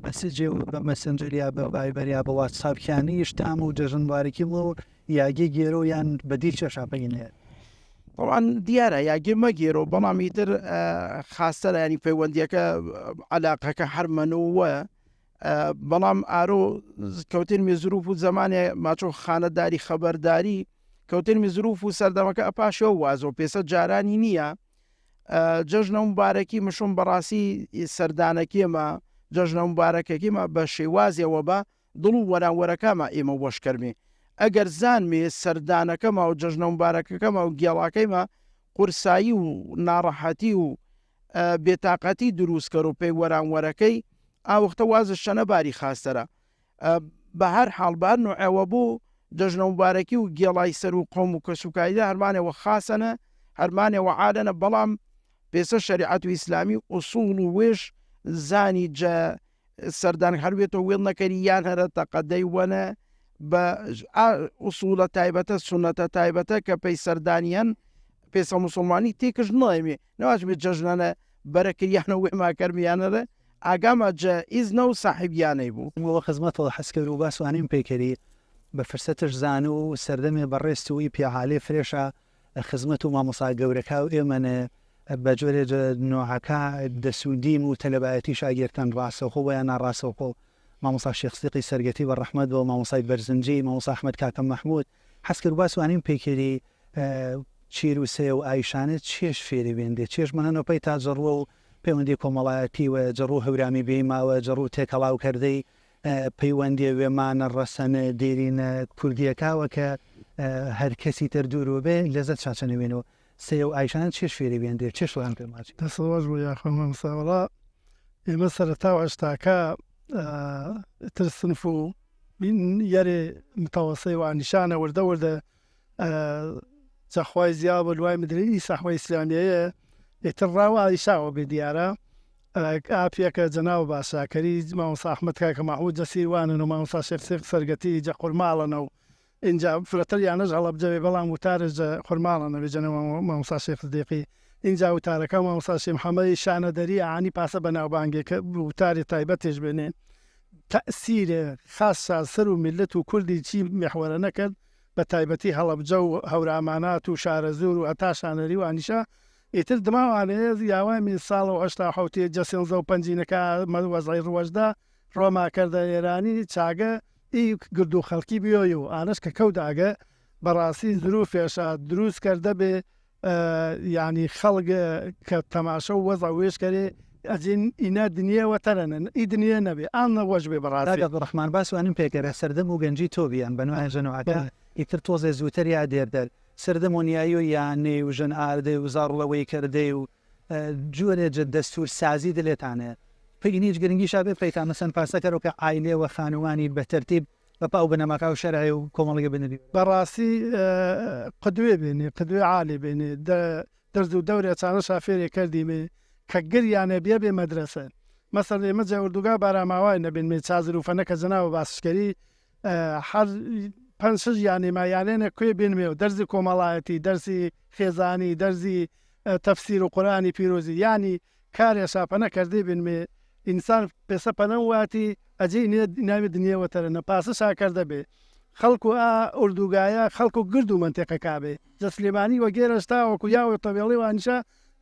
مەسجێ و بە مەسنجریا بە بایبەریا بە واتساپیانیش تام و جەژن مبارەکی و یاگی گێرۆ یان بەدی چێشاپەینێ طبعا دیارە یاگێ مەگێرەوە بەڵامی تر خاستە ینی پەیوەندیەکە علاقەکە هەرمەنەوە بەڵام ئارۆ کەوتێنمی زروف و زمانێ ماچۆ خانەداری خەبەرداری کەوتێنمی زروف و سەردەمەکە ئەپاشەوە وازۆ پێسە جارانی نییە جەژنە مبارەکی مشوم بەڕاستی سەردانەکێمە جەژنە مبارەکەکیمە بە شێوازیەوە بە دڵ و وەرانوەرەکەمە ئێمە وەشکەرمێ ئەگەر زانمێ سەردانەکەمە و جەژنە مبارەکەکەمە و گێڵاکەیمە قورسایی و ناڕەحەتی و بێتاقەتی دروستکە و پێی وەرانوەرەکەی ئاوەختە وازە شەنەباری خاستەرە بە هەر حاڵبار نوعەوە بوو جەژنە مبارەکی و گێڵای سەر و قۆم و کەسوکایدا هەرمانەوە خاسەنە هەرمانێەوە عادەنە بەڵام پێسە شریعەت و ئیسلامی ئوسوڵ و وێش زانی سەردان هەروێتەوە وێڵ نەکەری یان هەرە تەقەدەی وەنە بە ئوسوڵە تایبەتە سونەتە تایبەتە کە پێی سەردانیان پێسە مسلمانی تێکش نایمێ نەواژبێت جەژنانە بەرەکریانە وێماکەرمیانەرە ئاگامە ئیزنە و ساحیبیانەی بوو وە خزمەتەوە حەسکرد و باسوانیم پێکەری بە فرسەتش زان و سەردەمێ بەڕێستەوەی پیاحالێ فرێشە خزمەت و مامۆسا گەورەکە و ئێمەنە بە جۆرێ نۆحەکە دەسوودیم و تەلەبایەتی شاگیرتان ڕاستەوخۆ ویان ناڕاستەوخۆ مامۆسا شێخسیقی سەرگەتی بە ڕەحمەت بۆ مامۆسای بەرزنجی مامۆسا ئەحمەد کاکەم مەحموود حەسکرد باسوانیم پێکەری چیر و سێ و ئایشانێت چێش فێری وێندێ چێش منەنەپەی تا جەڕوە و پەیوەندی کۆمەڵایەتی و جەڕوو هەورامی بێماوە جەڕوو تێکەڵاو کردەی پەیوەندی وێمانە ڕەسەنە دێرینە کوردیەکاوە کە هەر کەسی تر دوورۆ بێ لەزەت چاچەنەوێنەوە سێ و ئایشان چێش فێری وێندێ چێش وان پێماچی دەسەواژ بوو یاخۆمە مساوەڵا ئێمە سەرەتا و ئەشتاکە تر سنف و یارێ متەوەسەی و نیشانە وردە وردە جەخوای زیاد بە دوای مدرری سەحوای ئیسلامیەیە ئێتر ڕاوە ئیشاوە بێ دیارە ئاپیەکە جەناو باشاکەری مامۆستا ئەحمەد کاکە مەحموود جەسیروانن و مامۆستا شێخسیق سەرگەتی جە قورماڵەنە و اینجا فرەتەریانەش هەڵە بجەوێ بەڵام وتارش قورماڵەنە بێجەنەوە مامۆستا شێخ سدیقی اینجا وتارەکە مامۆستا شێخ محەممەدی شانە دەری ئانی پاسە بەناوبانگێکە وتاری تایبەتێش بێنێ تەسیرە خاصە سەر و میلەت و کوردی چی محوەرە نەکرد بە تایبەتی هەڵەبجە و هەورامانات و شارە زور و هەتا شانەری و ئانیشە ئیتر دماوانەیە یاوامی ساڵ و هەشتا حوتێ جەسێنزە و پەنجینەکە وەزای ڕوەشدا ڕۆماکردە ئێرانی چاگە ئی گرد و خەڵکی بیۆی و ئانش کە کەوتاگە بەڕاستی زروفێشە دروست کردە بێ ینی خەڵگە کە تەماشە و وەزە وێشکەرێ ئەجین ئینا دنیاوە تەرەنن ئی دنیا نەبێ ئان نەوەش بێ بەڕاستی ڕحمان باسوانیم پێکەرە سەردەم و گەنجی تۆبیان بەنوای ژەنەوەکە ئیتر تۆزێ زووتر یا دێردەر سەردەمۆنیایی و یانێ و ژەن ئاردێ و زاڕڵەوەی کردێ و جۆرێ دەستور سازی دلێتانێ پێینیش گرنگیشا بێ پێیتان مەسەن پاسەکەرەوە ئایلێوە خانوانی بە تەرتیب بەپاو بنەماکە و شەرعی و کۆمەڵگە بنەبی بەڕاستی قدوێ بێنێ قدوێ عالی بێنێ دەرز و دەورێ چانە شافێرێ کردیمێ کە گریانە بێ بێ مەدرسە مەسەر ئێمە جەوردوگا باراماوای نەبێن مێ چازر و فەنەکە جەناوە باسشکەری هەر پەنسش یانێ مایانێنە کوێ بێنمێ و دەرزی کۆمەڵایەتی دەرسی خێزانی دەرزی تەفسیر و قورآانی پیرۆزی ینی کارێ شاپەنە کردی بنمێ ئینسان پێسە پەنە واتی ئەجێ ناوی دنیاوەتەرە نەپاسە شاکردە بێ خەڵکو ئوردوگایە خەڵکو گرد و منتێقەکا بێ جەسلێمانی وەگێرەشتاوەکو یاوە تەوێڵی وانیشە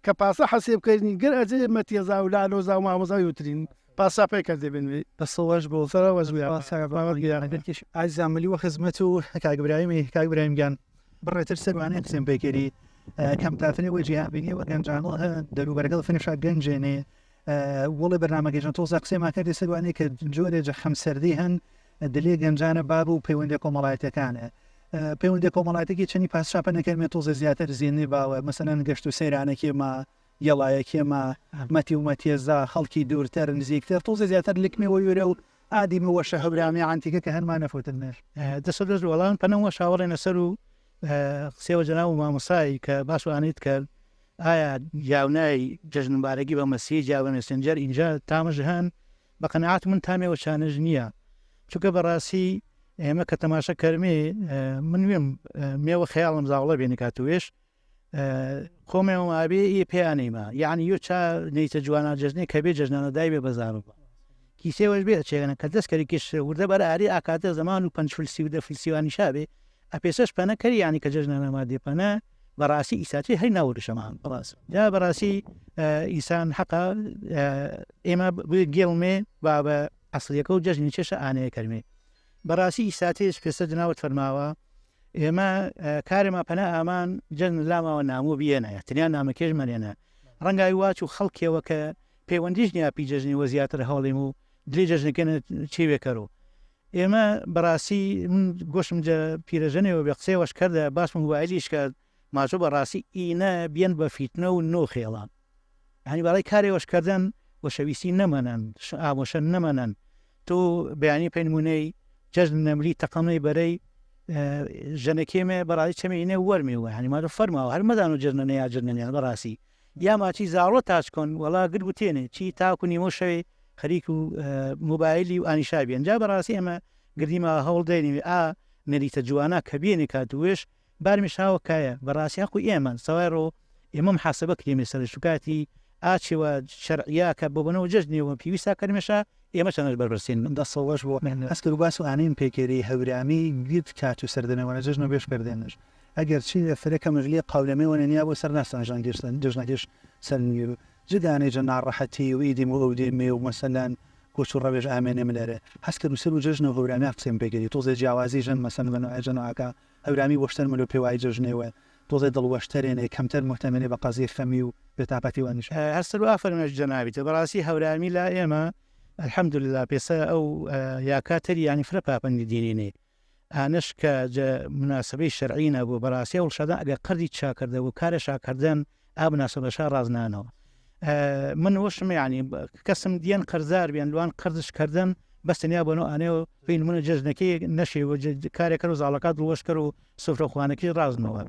کە پاسە حەسێبکردنی گەر ئەجێ مەتیێزا و لالۆزا و مامۆزای وترین پاسا پێ کردی بنوی دەسەڵەش بۆ سەرەوەش ئازیز عملی وە خزمەت و کاگبرایمی کاگبراهیمگیان بڕێتر سەروانەیە قسەم پێکردی کەم تافنێ وە جیهابینی وە گەنجانڵ دەروبەرگەڵ فنیشا گەنجێنێ وڵی بەرنامەکەژن تۆزە قسەما کردی سەروانەیە کە جۆرێجە خەم سەردی هەن دلێ گەنجانە باب و پەیوەندی کۆمەڵایەتەکانە پەیوەندی کۆمەڵایەتێکی چەنی پاسشاپە نەکەمێت تۆزە زیاتر زیێنی باوە مەسەلەن گەشت و سەیرانێکێمە یەڵایەکێمە مەتی و مەتێزا خەڵکی دوورتر نزیکتر تۆزە زیاتر لکمەوە یورە و ئادیمەوە شەهەورامی عانتیکە کە هەرمان نەفوتن نێر دەسەدەست وەڵام پەنەوە شاوەڕێنە سەر و قسێوە جەناو و مامۆسایی کە باشوانیت کرد ئایا یاونای جەژنبارەگی بە مەسی جیاوە مەسنجەر اینجا تامەژ هەن بە قەنەعات من تامێوە چانەژ نییە چونکە بەڕاستی ئێمە کە تەماشە کەرمێ من وێم مێوە خەیاڵم زاوڵە بێنی کاتوێش خۆمێوە ئابێ ئێ پێیانەیمە یعنی یۆ چا نەیتە جوانە جەژنێ کە بێ جەژنانە دای بێ بەزارە کیسێوەش بێ چێگەنە کە دەستکەری کش وردە بەرە ئاری ئاکاتە زەمان و 5 فلسی و 10 فلسیوانی شابێ ئەپێسەش پەنەکەری ینی کە جەژنانە مادێ پەنە بەڕاستی ئیساتی هەی ناوەشەمان بەڵاس جا بەڕاستی ئیسان حەقا ئێمە گێڵمێ با بە ئەسڵیەکە و جەژنی چێشە ئانەیە کەرمێ بەڕاستی ئیساتێش پێسە جناوت فەرماوە ئێمە کارێمە پەنە ئامان جەژن لاماوە ناموو بێنە تنیان نامەکێش مەرێنە ڕەنگای واچ و خەڵکێوە کە پەیوەندیش نیاپی جەژنی وە زیاتر هەڵیم و درێ جەژنەکەنە چێوێکەرەوە ئێمە بەڕاستی من گۆشم پیرەژنەوە بێ قسەوەش کردە باسم وایلیش کرد ماچۆ بەڕاستی ئینە بێن بە فیتنە و نۆ خێڵان هەنی باڵی کارێوەشکردن وە شەویستی نەمەنن ئامۆشە نەمەنن تۆ بەیانی پێنمونەی جەژن نەملی تەقەمەی بەرەی ژەنەکێمە بەڕاستی چەمەینە وەرمێوە هەنی ماچۆ فەرماوە هەرمەدان و جەژنە یا جەژنیان بەڕاستی یا ماچی زاڕۆ تاچ کۆن وەڵا گرت و تێنێ چی تاکوونی مۆ شەوێ خەریک و موبایلی و ئانیشابیان جا بەڕاستی ئەمە گردیمە هەوڵ دەینێ نەریتە جوانە کە بێنێ کاتوێش بارمیشاوە کایە بەڕاستی حەقوی ئێمە سەوای ڕۆ ئێمە محاسبە کرێمێ سەر شکاتی ئاچێوە شەرعیا کە بۆ بنەوە جەژنیەوە پێویستا کەرمێشە ئێمە چەندش بەربرسین دەسەڵەش بۆ ئەسکە و باس و ئانین پێکێری هەورامی گیت کات و سەردنەوەە جەژنە بێش پێردێنش ئەگەر چی فرەکە مژلی قاولەمەوە نیا بۆ سەر ناسانژان گەشتن جەژنەکەش سەرنیێ جگانێجە ناڕەحەتی و ئیدی و ئەودێمێ و مەسەلەن کۆچ و ڕەوێژ ئامێنە ملەرە هەست کرد و سەر و جەژنە هەورامی قسەم پێگەری تۆزێ جیاوازی ژەن مەسەن بنەوە جەنەوەکە هەورامی وەشتەر ملو پێوای جەژنێوە تۆزێ دڵوەشتەرێنێ کەمتر محتەمێنێ بە قەزیە فەمی و بێتاپەتی وانیش هەستر و ئافرمەش جەناویتە بەڕاستی هەورامی لا ئێمە الحەمدولله پێسە ئەو یاکاتەری ینی فرە پاپەندی دینینێ ئانش کە مناسبەی شەرعینە بۆ بەڕاستی وڵشەدا ئەگە قەردی چاکردە و کارە شاکردن ئا مناسبەشا ڕازنانەوە من وشم ینی کەسم دیێن قەرزار بیان لوان قەرزشکردن بەستنیا بۆنەوە ئانێەوە پێین منە جەژنەکەی نەشێ و کارێکەکە و زاڵەکات دڵوەشکە و سفرەخوانەکەی ڕازنەوە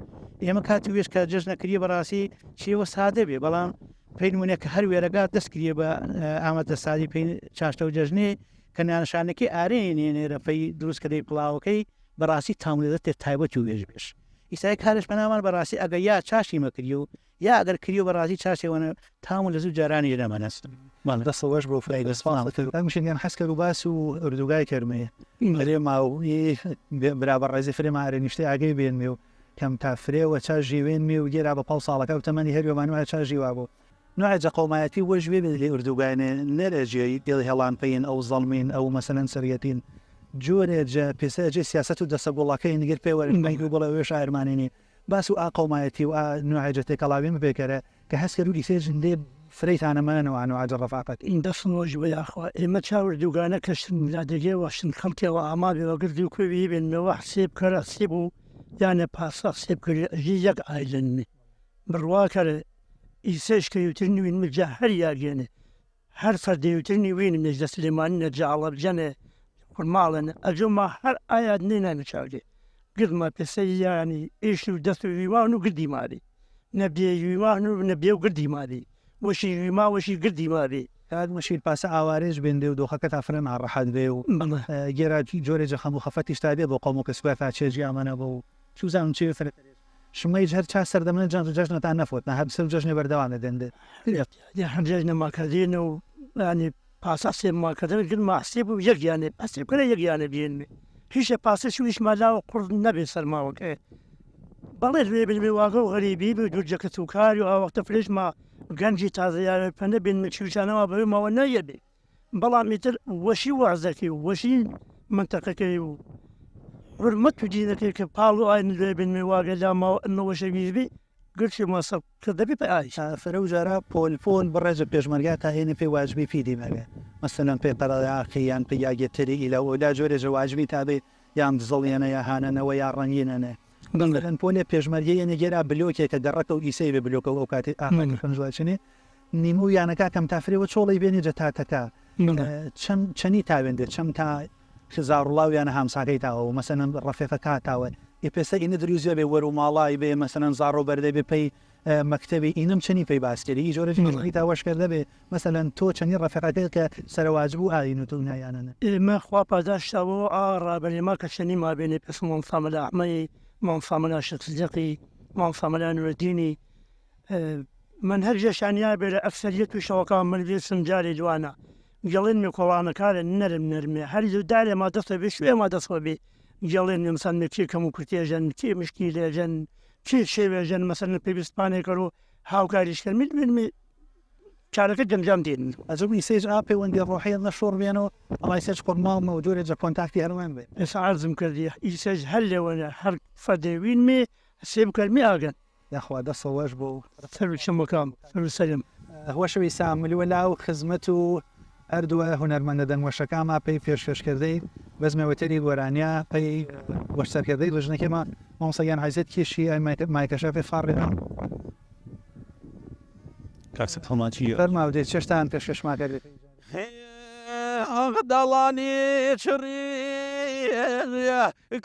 ئێمە کاتی وێش کە جەژنەکردی بەڕاستی چێوە سادە بێ بەڵام پێینمونێ کە هەر وێرەگات دەستکردە بە ئامادە سادی پێ چاشتە و جەژنێ کە نیانشانەکەی ئارێنێنێرە پێی دروستکردەی پڵاوەکەی بەڕاستی تامولێدە تێ تایبەت و وێژ بێش ئیسای کارش بەنامان بەڕاستی ئەگە یا چاشی مەکردی و یا ئەگەر کردی و بەڕاستی چاشێوەنە تامول لە زوو جارانی لەمەنەستم دەسەوەش بۆ فایدەسپانشنیان حەسکە و باس و ئوردوگای کەرمێ لێ ماو برابەر ڕێزی فرێمە ئارێنیشتی ئاگەی بێنمێ و کەم تا فرێوە چا ژیوێن مێ و گێرا بە پاڵ ساڵەکە و تەمەنی هەروێمانوە چا ژیوا بوو نوعجە قومایەتی وەژوێ بێت لێ ئوردوگانێ نەرەجێی دێڵ هێڵان پێین ئەو زەڵمین ئەو مەسەلەن سەرەتین جۆرێجە پێسەجێ سیاست و دەسە گوڵەکەی نگر پێوەرمەنگ و بڵە وێش ئارمانێنی باس و ئاقومایەتی و نوعجە تێکەڵاوێن بێکەرە کە هەستکەروری سێژن لێ فرەیتانەمانەوە نوعجە ڕەفاقەت این دەستنەوەژ بەیاخوا ئێمە چاوردوگانە کەشتن لادەگێوەشتن خەڵکەوە ئامادەوە گردی و کوێوی بێنەوە حسێب کەرە سێب و یانە پاسە سێب کرد یەک ئایلنی بڕواکەرە ئیسێش کەوتر نوین مجا هەر یاگێنێ هەر فەردەوتر نوێنم نێژدە سلێمانی نەجا ئاڵەبجەنێ خورماڵێنە ئەجۆما هەر ئايات نێنانە چاودێ گردمە پێسە ینی ئێش و دەست و ویوان و گردی ماری نەبێ ویوان و نەبێ و گردی ماری وەشی ویما وەشی گردی ماری مشیر پاسە ئاوارێژ بێندێ و دۆخەکە تا فرە ناڕەحەت بێ و گێرا جۆرێجە خەم و خەفەتی شتابێ بۆ قەوم و کەسوە تا چێژی ئەمانە بە و چوزانم چێ فرە شمەی هەر چا سەردەمە جەژنەتان نەفوت هەر سەر جەژنێ بەردەوامە دێندێ هەرجێژ نەماکردێنە و ینی پاسە سێماکردن گرما سێب و یەکیانێ ئەسێبکەرە یەکیانە بێنێ هیچە پاسە شویش مالاوە قورد نەبێ سەرماوەکە بەڵێ لێ بنێ واگە و غەریبی بێ دوورجەکە توکاری و ئاوەختە فرێژما گەنجی تازەیانە پەنە بێن چوشانەوە بەوێ ماوە نەیە بێ بەڵام ئیتر وەشی وەعزەکەی و وەشی منتەقەکەی و حرمەت و دینەکەی کە پاڵ و ئاین لێ بنمێ واگە لاماوە ئەنەوەشە ویژبی گرچی مەسەب کە دەبی بە ئایش فرە و جارە پۆل بڕێژە پێشمەرگا تا هێنە پێی واجبی فیدی مەگە مەسەلەن پێ قەرەیاقییان پێ یاگێتری ئیلا ولا جۆرێژە واجبی تابێ یان دزڵیانە یا هانەنەوە یا ڕەنگینەنە بەن پۆلێ پێشمەرگی نەگەرا بلوکێک کە دەڕەکە و ئیسەی بێ بلوکە ئەو کاتی ئاخنجوچنێ نیمە و یانەکە کەم تافرێەوە چۆڵی بێنی جەتاتەکە چەندی تاوێندێت چەم تا خزاڕڵاویانە هامساکەی تاوە مەسەنم ڕەفێفە کاتاوە پێستا ئینە دروزیە بێ وەرو ماڵای بێ مەسەنەن زارۆ بەردە بێ پێی مەکتەبی ئینم چنی پێی باسکەری جۆرەی تاوەشکرد دەبێ مەسەلەن تۆ چەندی ڕەفێقەکەی کە سەرواجب و ئاین و تو نایانە ئێمە خوا پاداشتەوە ڕابەرێما کە چەنی ما بێنێ پێس مامفامەلا ئەحمەی مامفامەلا شخصیەقی مامفامەلا نورەدینی من هەر جێشانیا بێ لە ئەکسەریەت و شەوەکە ملوێ سنجاری جوانە گەڵێن میکۆڵانەکارە نەرم نەرمێ هەری دارێ ما دەستە بێ شوێ ما دەستەوە بێ گەڵێن ئەمسان کێ کەم و کورتێژەن کێ مشکی لێژەن کێ شێوێژەن مەسەن پێویستپانێکەر و هاوکاریشکە میلمی کارەکە گەنجام دێن ئەجبی سێج پەیوەندی ڕۆحەیە نەشۆڕ بێنەوە ئەڵای سێج قورماڵمە و جۆرێجە کۆنتاکتی هەرمان بێ ئێستا عەرزم کردی ئیسەج هەر لێوەنە هەر فەدەوین مێ سێ بکەرمی ئاگەن یاخوا دەسەوەش بۆ سەرچەمەکەم سەرم هەوەشەوی ساملوە لاو خزمەت و هەردووە هونەرمەندە دەنگوەشەکانما پێی پێشکەشکردەی بەزمەوەتەری گۆرانیا پێی وەرسەرکردەی لژنەکەمە مامۆسایان حیزت کێشی مایکەشە پێ فاڕێنەوە کاکسە هەڵماچیە فەرما دێت چێشتان پێشکەشماکرد دەڵانی چڕی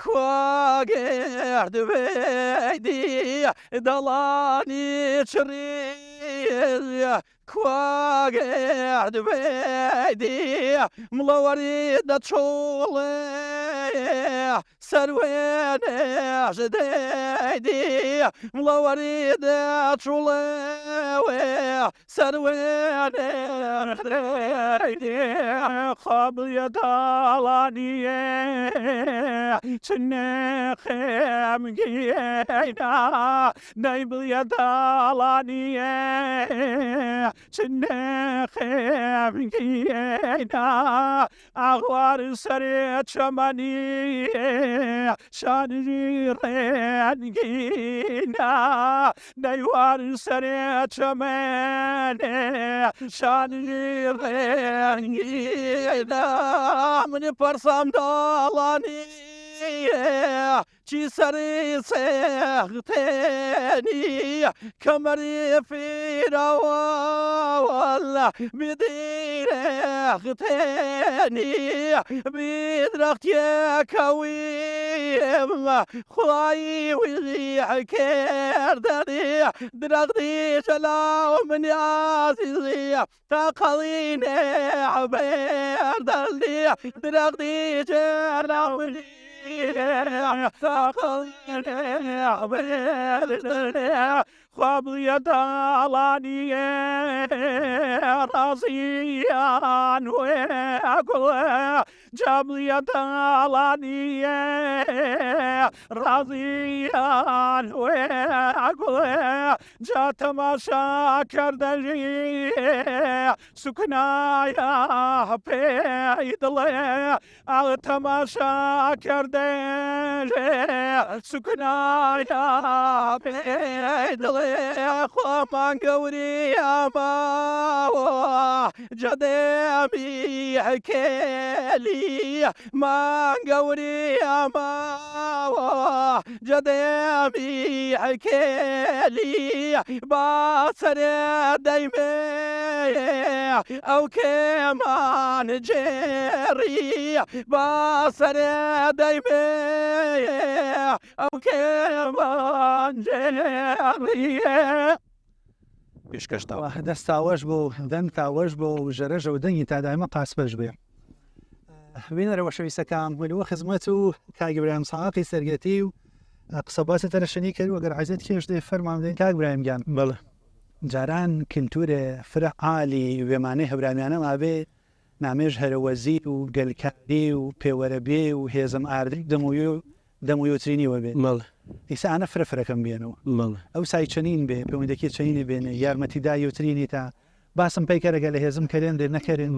کواگەرد بێدی دەڵانی چڕی کواگەرد بێدی مڵەوەری دەچۆڵێ سەروێنێژ دەیدی مڵەوەری دەچوڵێ سەروێنێژ دەیدی خابڵیە داڵانیە چنێ خێمگیێنا نەیبڵیە داڵانیە چنێ خێمگیێنا ئاغوار سەرێ چەمەنی شانری ڕێنگینا نەیوار سەرێ چەمەنێ شانری ڕێنگینا منی پەرسام داڵانی چی سەری سێختێنی کەمەری فیرەوە بدیرێختێنی بدرەختێکەویم خوایی ویزی کردنی درەختی جەلاو منی عزیزی تا قەڵینێ بێردەنی درەختی جەلاو منی خوابڵیە داڵانیە ڕازیان وێگوڵێ جابڵیە داڵانیە ڕازیان وێگوڵێ جا تەماشا کردەژی سوکنایە پێی دڵێ ئاڵ تەماشا کردێ سوکنایە پێی دڵێ خوامان گەوری ئەماوە جەدێمی حکێلی مان گەوری ئەماوە جەدێمی حکێلی با سەرێ دەیمێ ئەو کێمان جێڕی با سەرێ دەیمێ ئەو کێمان جێڕی پێشکەشتەوە دەستاوەش بۆ دەنگ تاوەش بۆ ژەرەژە و دەنگی تادایمە قاسپەش بێ بینەرەوە شەویستەکان وەلووە خزمەت و کاگبرام ساقی سەرگەتی و قسە باسە تەرەشەنی کرد وەگەر عیزت کێش دێ فەرمامدەین کاگبرایم گیان بەڵێ جاران کللتورە فرە عالی وێمانەی هەبرامیانە مابێ نامێژ هەرەوەزی و گەلکاری و پێوەرەبێ و هێزم ئاردی دەمویوترینیوە بێت ئیسانە فرەفرەکەم بێنەوە ئەو سای چەنین بێ پەیوەندێکی چەینی بێنێ یارمەتیدا یوترینی تا باسم پێیکەرەگە لە هێزم کەرێن دێ نەکەرێن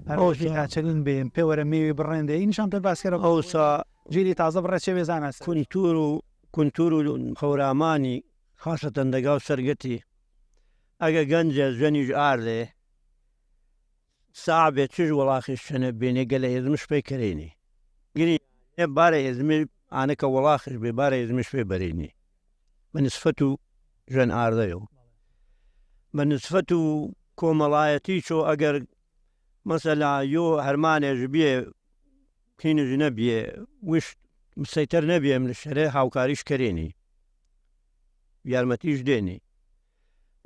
هەرۆژی هاچلین بێن پێوەرە میوی بڕێندە ئینشان پێ باسکەرە ئەوسا جیلی تازە بڕێ وێزانە کونتور و خەورامانی خاصەتەن دەگاو سەرگەتی ئەگە گەنجە ژەنیش ئاردێ ساعبێ چش وەڵاخی شەنە بێنێ گەلە هێزمش پێی کەرێنی گیری بارە هێزمی ئانەکە وەڵاخش بێ بارە هێزمش پێ بەرێنی بە نسفەت و ژەن ئاردەیە و بە نسفەت و کۆمەڵایەتی چۆ ئەگەر مەسەلا یۆ هەرمانێژ بێ کینژ نەبیێ وشت مسەیتەر نەبێم لە شەرێ هاوکاریش کەرێنی یارمەتیش دێنی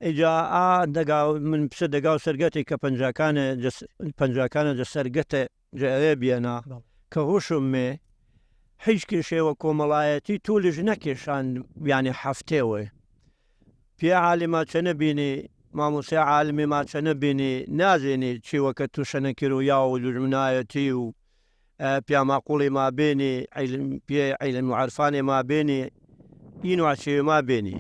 ئەیجا من پسە دەگاو سەرگەتی کە پەنجاکانە جە سەرگەتە جەوێ بێنا کە هۆشم مێ هیچ کێشێوە کۆمەڵایەتی تولیش نەکێشان یانی هەفتێوە پێ عالما چەنە بینی مامۆسای عالمی ما چەنە بینی نازێنی چیوەکە تووشەنە کرد و یا و لژمنایەتی و پیاماقوڵی ما بێنی پێ عیلم و عەرفانی ما بێنی این وچێ ما بێنی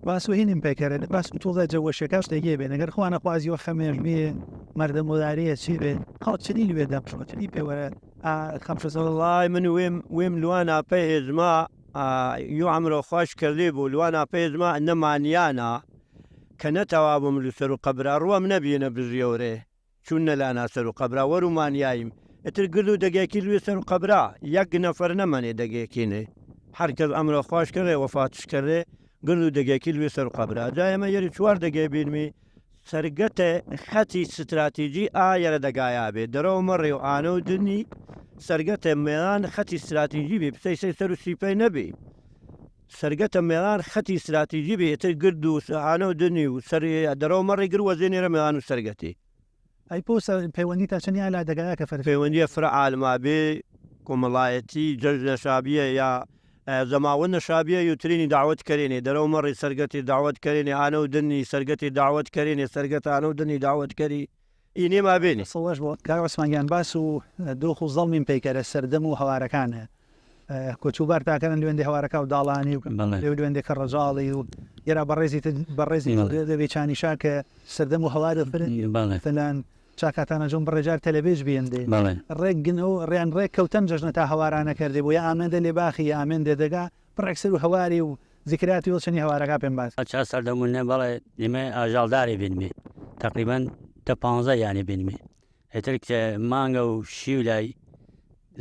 باسوهینیم پێکەرێت باس تۆڵە جەوەشەکەش دەگێ بێن ئەگەر خوانە خوازیوە خەمێژ بێ مەردە مۆداریە چی بێ خەڵک چنی لێدەم چنی پێوەرە خەمشەڵای من وێم لوانە پێ هێزما یۆ ئەمڕۆ خۆش کردی بوو لوانە پێ هێزما نەمانیانە کە نەتەوا بووم لە سەر و قەبرا ڕوەم نەبیێنە بژیۆرێ چون نەلانا سەر و قەبرا وەرومانیاییم ئەتر گرد و دەگێکی لوێ سەر و قەبرا یەک نەفەر نەمەنێ دەگێکینێ هەرکەس ئەمڕۆ خۆش کردێ وەفاتش کردێ گرد و دەگێکی لوێ سەر و قەبرا جا ئێمە یەری چوار دەگێ بینمی سەرگەتە خەتی استراتیجی ئایەرە دەگایە بێ دەرەوە مەڕێ و ئانە و دنی سەرگەتە مێڵان خەتی استراتیجی بێ پسەی سەر و سیپەی نەبێ سەرگەتە مێڵان خەتی استراتیجی بێ ئێتر گرد و ئانە و دنی و دەرەوە مەڕێ گر وەزێنێرە مێڵان و سەرگەتی ئەی پۆ پەیوەندی تا چەنیا لا دەگایە کە پەیوەندیە فرعالما بێ کۆمەڵایەتی جەژنە شابیە یا زەماوەندە شابیە یوترینی داوت کردێنێ دەرەوە مەڕی سەرگەتی داوت کردێنێ ئانە و دنی سەرگەتی داوت کردێنێ سەرگەتانە و دنی داوت کردی ئینێ ما بێنی سڵەش بۆ کاوەسمانگیان باس و دۆخ و زەڵمین پێیکەرە سەردەم و هەوارەکانە کۆچوبار تاکەن لێوێندی هەوارەکە و داڵانی و لێو لێوێندێکە ڕەجاڵی و یێرا بەڕێزی دەبێ چانیشا کە سەردەم و هەوارە فلان چاکاتانە جۆم بڕێجار تەلەڤیژ بێندێ ڕێکگن و ڕێیان ڕێک کەوتەن جەژنە تا هەوارانە کردێ بۆ یا ئامێندە لێ باخی یا ئامێندێ دەگا بڕێکسەر و هەواری و زیکراتی وڵچنی هەوارەکە پێم باس چا سەردەمونە بەڵێ ئێمە ئاژاڵداری بینمی تقریبان تە 15 یانی بینمی هێتر مانگە و شیو لای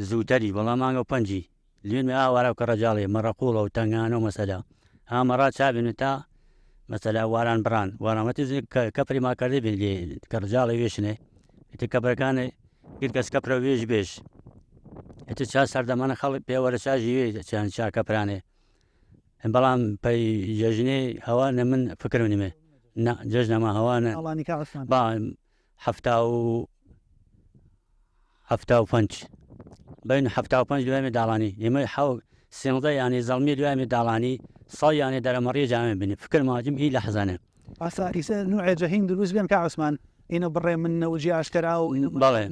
زووتەری بەڵام مانگە و پەنجی لێنمێ ئاوارە و کە ڕەجاڵێ مەڕەقوڵە و تەنگانە و مەسەلا ئامەڕا چابێن تا مەسەلا واران بڕان وارامەتی کەپری ماکردی بێن لێ کە ڕجاڵی وێشنێ ئێتر کەپرەکانێ گیر کەس کەپرە وێژ بێش ئێتر چا سەردەمانە خەڵک پێوەرە چاژی وێ چیان چا کەپرانێ بەڵام پەی جەژنێ هەوانە من فکرمنیمێ جەژنەما هەوانە هەفتا و پەنج بین هەفتا و پەنج دوایمێ داڵانی ئێمە سێنزە یانی زەڵمی دوایمێ داڵانی ساڵ یانی دەرەمەڕی جامێ بینی فکر ماجم هی لە حەزانە ئاساریسە نوعێ جەهین دروست بێن کە عوسمان ئینە بڕێ من نەوجی ئاشکرا و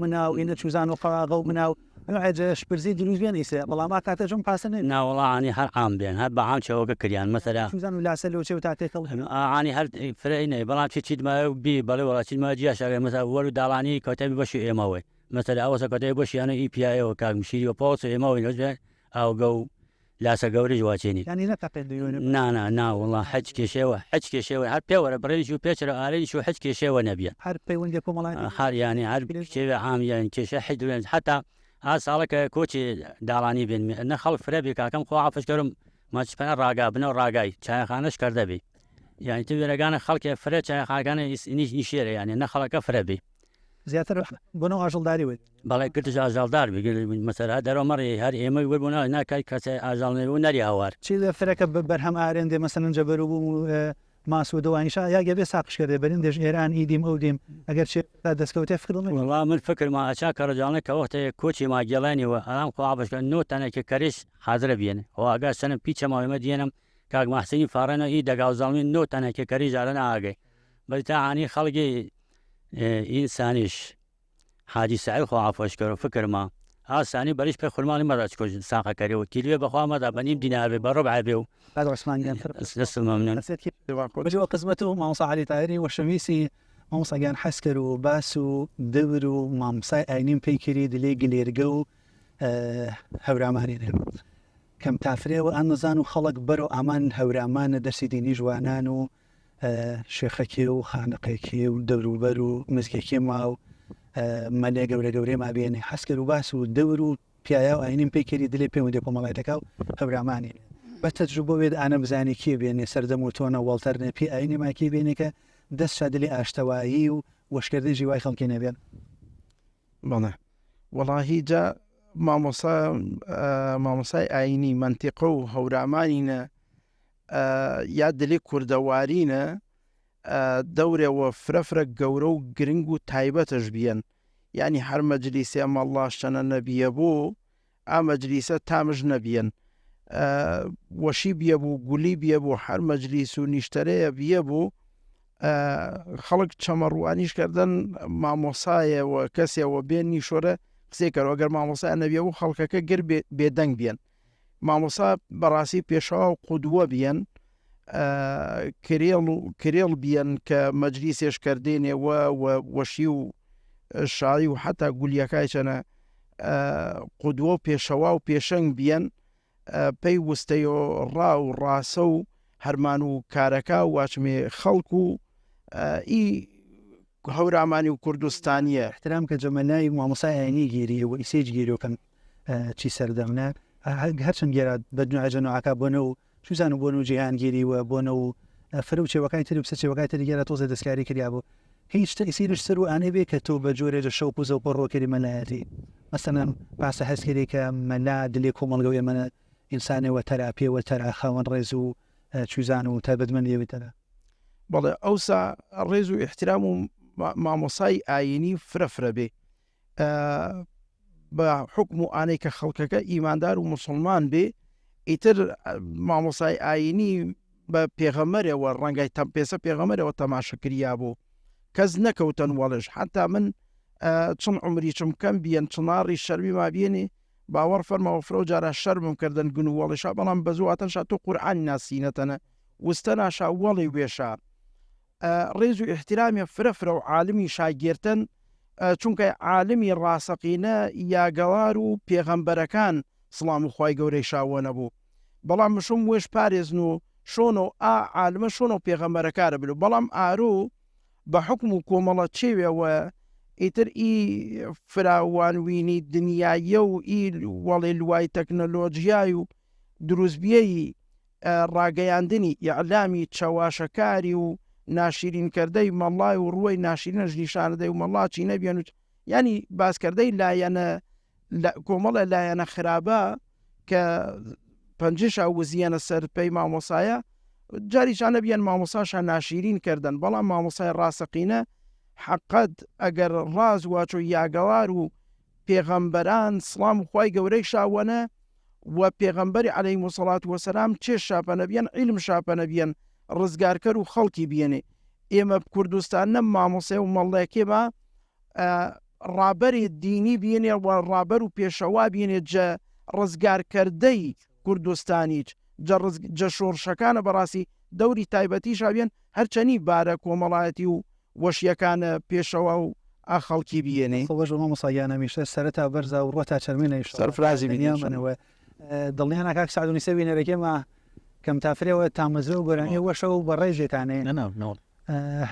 مناو ئینە چوزان و قەواغە و مناو نوعێ شپرزی دروست بێن ئیسە بەڵام کاتە جۆم پاسنێ ناوەڵانی هەر عام بێن هەر بە عام چێوەکە کریان مەسەلا چوزان و لاسە لەو چێ و تا تێکەڵ ئانی هەر فرەینە بەڵام چیتمە بی بەڵێ وڵا چیتمە جیاشارێ مەسا وەر و داڵانی کەوتەبی بەشی ئێمەوەی مەسەلا ئەوەسە کەوتەی بەشیانە ئی پیایەوە کاگمشیری و پۆس ئێمەوەی لەژێ ئاوگە و لاسە گەورەی واچێنی ناوەڵا حەج کێشێوە هەر پێوەرە بڕێنیش و پێچرە ئارێنیش و حەج کێشێوە نەبیە هەر پەیوەندی کۆمەڵای هەر یانی هەر کێوێ عامیان کێشە حیدوێن حتا ها ساڵەکە کۆچی داڵانی بێن نە خەڵک فرە بێ کاکەم خۆ عافشکەرم ماچپەنە ڕاگا بنەوە ڕاگای چایەخانەش کردەبێ یانی تو وێرەگانە خەڵکێ فرە چایەخانەکانە نیشێرە یانی نە خەڵەکە فرە بێ زیاتر بۆنەوە ئاژەڵداری وێت بەڵێ کردش ئاژاڵدار مەسەلا دەرەوە مەڕێ هەر ئێمەی وەربوونەوە ناکای کەسە ئاژاڵنێ و نەری هاوار چی لە فرەکە بەرهەم ئارێندێ مەسەن جەبەر و ماسو دەوانیشا یا گەبێ ساقش کردێ بەرین دێژ ئێران ئیدیم ئەو دیم ئەگەر چێ دەستکەوتێ فکرڵ وڵا من فکرما ئەچا کە ڕجاڵنە کە وەختەیە کۆچی ماگەڵانیەوە ئەڵام خۆعابشکە نۆتانێکە کەریش حاضرە بێنێ ئەو ئاگا سەنم پیچەماوێمە دیێنم کاک مەحسینی فارەنە ئی دەگاو زەڵمی نۆتانێکە کەری جارە ئاگەی بەتاعانی خەڵکی ئینسانیش حاجی سعید خۆ عافۆشکەر و فکرما ئاسانی بەریش پێ خورمانی مەدا چکۆژ ساقەکەریەوە کیلوێ بەخوا مەدا بەنیم دینارێ بە ڕۆبع بێ و بعد عثمان دەستم مەمنون بجوا قسمته مع صاحب تايري والشميسي مامۆساگیان حەز کرد و باس و دەور و مامۆسای ئاینیم پێی کردی دلێ گلێرگە و هەورامانێنێ کەم تافرێەوە ئەم نزان و خەڵک بەرەو ئامان هەورامانە دەرسی دینی جوانان و شێخەکێ و خانقێکی و دەوروبەر و مزگێکی ما و مەلێ گەورە گەورەی مابێنێ حەز کرد و باس و دەور و پیایا و ئاینیم پێی کردی دلێ پێم دێ کۆمەڵایەتەکە و هەورامانێنێ بە تەجروبە وێت ئانە بزانی کێ بێنێ سەردەم و تۆنە وەڵتەرنێ پێی ئاینی ماکێ بێنێکە دەست شادلی ئاشتەوایی و وەشکردی ژیوای خەڵکی نەبێن بەڵێ وەڵاهی جا مامۆسای ئاینی منتیقە و هەورامانینە یا دلێ کوردەوارینە دەورێەوە فرەفرە گەورە و گرنگ و تایبەتەش بیەن یعنی هەر مەجلیسێ مەڵاشتەنە نەبیە بوو ئا مەجلیسە تامژ نەبیەن وەشی بیە بوو گولی بیە بوو هەر مەجلیس و نیشتەرەیە بیە بوو خەڵک چەمەڕوانیشکردن مامۆسایەوە کەسێەوە بێن نیشۆرە قسێکەوە ئەگەر مامۆسای نەبیە و خەڵکەکە گر بێدەنگ بیەن مامۆسا بەڕاستی پێشەوە و قودووە بیەن کرێڵ بیەن کە مەجلیسێشکردێنێەوە وەشی و شاری و حتا گولیەکای چەنە قودووە و پێشەوا و پێشەنگ بیەن پێی وستەیۆ ڕا و ڕاسە و هەرمان و کارەکە و واچمێ خەڵک و ئی هەورامانی و کوردستانیە احترام کە جەمەلای مامۆسای ئاینی گیری و ئیسێج گیرۆکەم چی سەردەمنە هەرچەند گێرا بەجنواجەنەوەکە بۆنە و چوزان و بۆن و جیهانگیری و بۆنە و فرە و چێوەکانی تر و پسە چێوەکانی تر گێرا تۆزە دەستکاری کریا بوو هیچ شتە ئیسیرش سەر و ئانێ بێ کە تۆ بە جۆرێجە شەو پوزە و پڕۆکەری مەلایەتی مەسەلەن پاسە هەستکردی کە مەلا دلێ کۆمەڵگەوێ منە ئینسانێەوە تەراپیەوە تەرا خاوەن ڕێز و چوزان و تایبەتمەندیەوێتەرە بەڵێ ئەوسا ڕێز و احترام و مامۆسای ئاینی فرەفرە بێ بە حکم و ئانەی کە خەڵکەکە ئیماندار و مسلمان بێ ئیتر مامۆسای ئاینی بە پێغەمەرەوە ڕەنگای پێسە پێغەمەرەوە تەماشەکریا بوو کەس نەکەوتن وەڵش حتا من چون عمری چم کەم بیەن چناڕی شەرمی ما بێنێ باوەڕ فەرمەوە فرە و جارە شەرمم کردن گون و وەڵیشا بەڵام بەزوواتەنشا تۆ قورعانی ناسینەتەنە وستە ناشا وەڵی وێشا ڕێز و احترامی فرەفرە و عالمی شاگێرتن چونکە عالمی ڕاسەقینە یاگەوار و پێغەمبەرەکان سڵام و خوای گەورەی شاوە نەبوو بەڵام مشم وێش پارێزن و شۆنەوە عالمە شۆنە و پێغەمبەرەکارە بلو بەڵام ئارو بە حکم و کۆمەڵە چێوێەوە ئیتر ئی فراوانوینی دنیایە و ئی وەڵێ لوای تەکنەلۆجیای و دروستبیەی ڕاگەیاندنی ئیعلامی چەواشەکاری و ناشرینکردەی مەڵای و ڕووی ناشرینەش نیشانەدەی و مەڵاچی نەبیێن و ینی باسکردەی لایەنە کۆمەڵە لایەنە خراپە کە پەنجشا وزیەنە سەر پێی مامۆسایە جاریشانە بیان مامۆساشان ناشرین کردن بەڵام مامۆسای ڕاستەقینە حقت ئەگەر ڕاز واچۆ یاگەوار و پێغەمبەران سڵام خوای گەورەی شاوەنە و پێغەمبەری عەلەیهیمو سەڵات وەسەلام چێش شاپە نەبیەن عیلم شاپە نەبیەن ڕزگارکەر و خەڵکی بێنێ ئێمە کوردستان نەم مامۆسای و مەڵڵێکێمە ڕابەری دینی بێنێ و ڕابەر و پێشەوا بێنێت جە ڕزگارکردەی کوردستانیچ جە شۆڕشەکانە بەڕاستی دەوری تایبەتیش بێن هەرچەنی بارە کۆمەڵایەتی و وەشیەکانە پێشەوە و خەڵکی بێنێ خۆش مامۆسایانە میشە سەرەتا بەرزە و ڕۆتا چەرمێنەیش سەرفرازی بینیامەوە دڵنیانە کاک سعدونی سەوی نەرەکێمە کەم تافرێەوە تامەزە و بەرانی وەشە و بە ڕێژێتانێ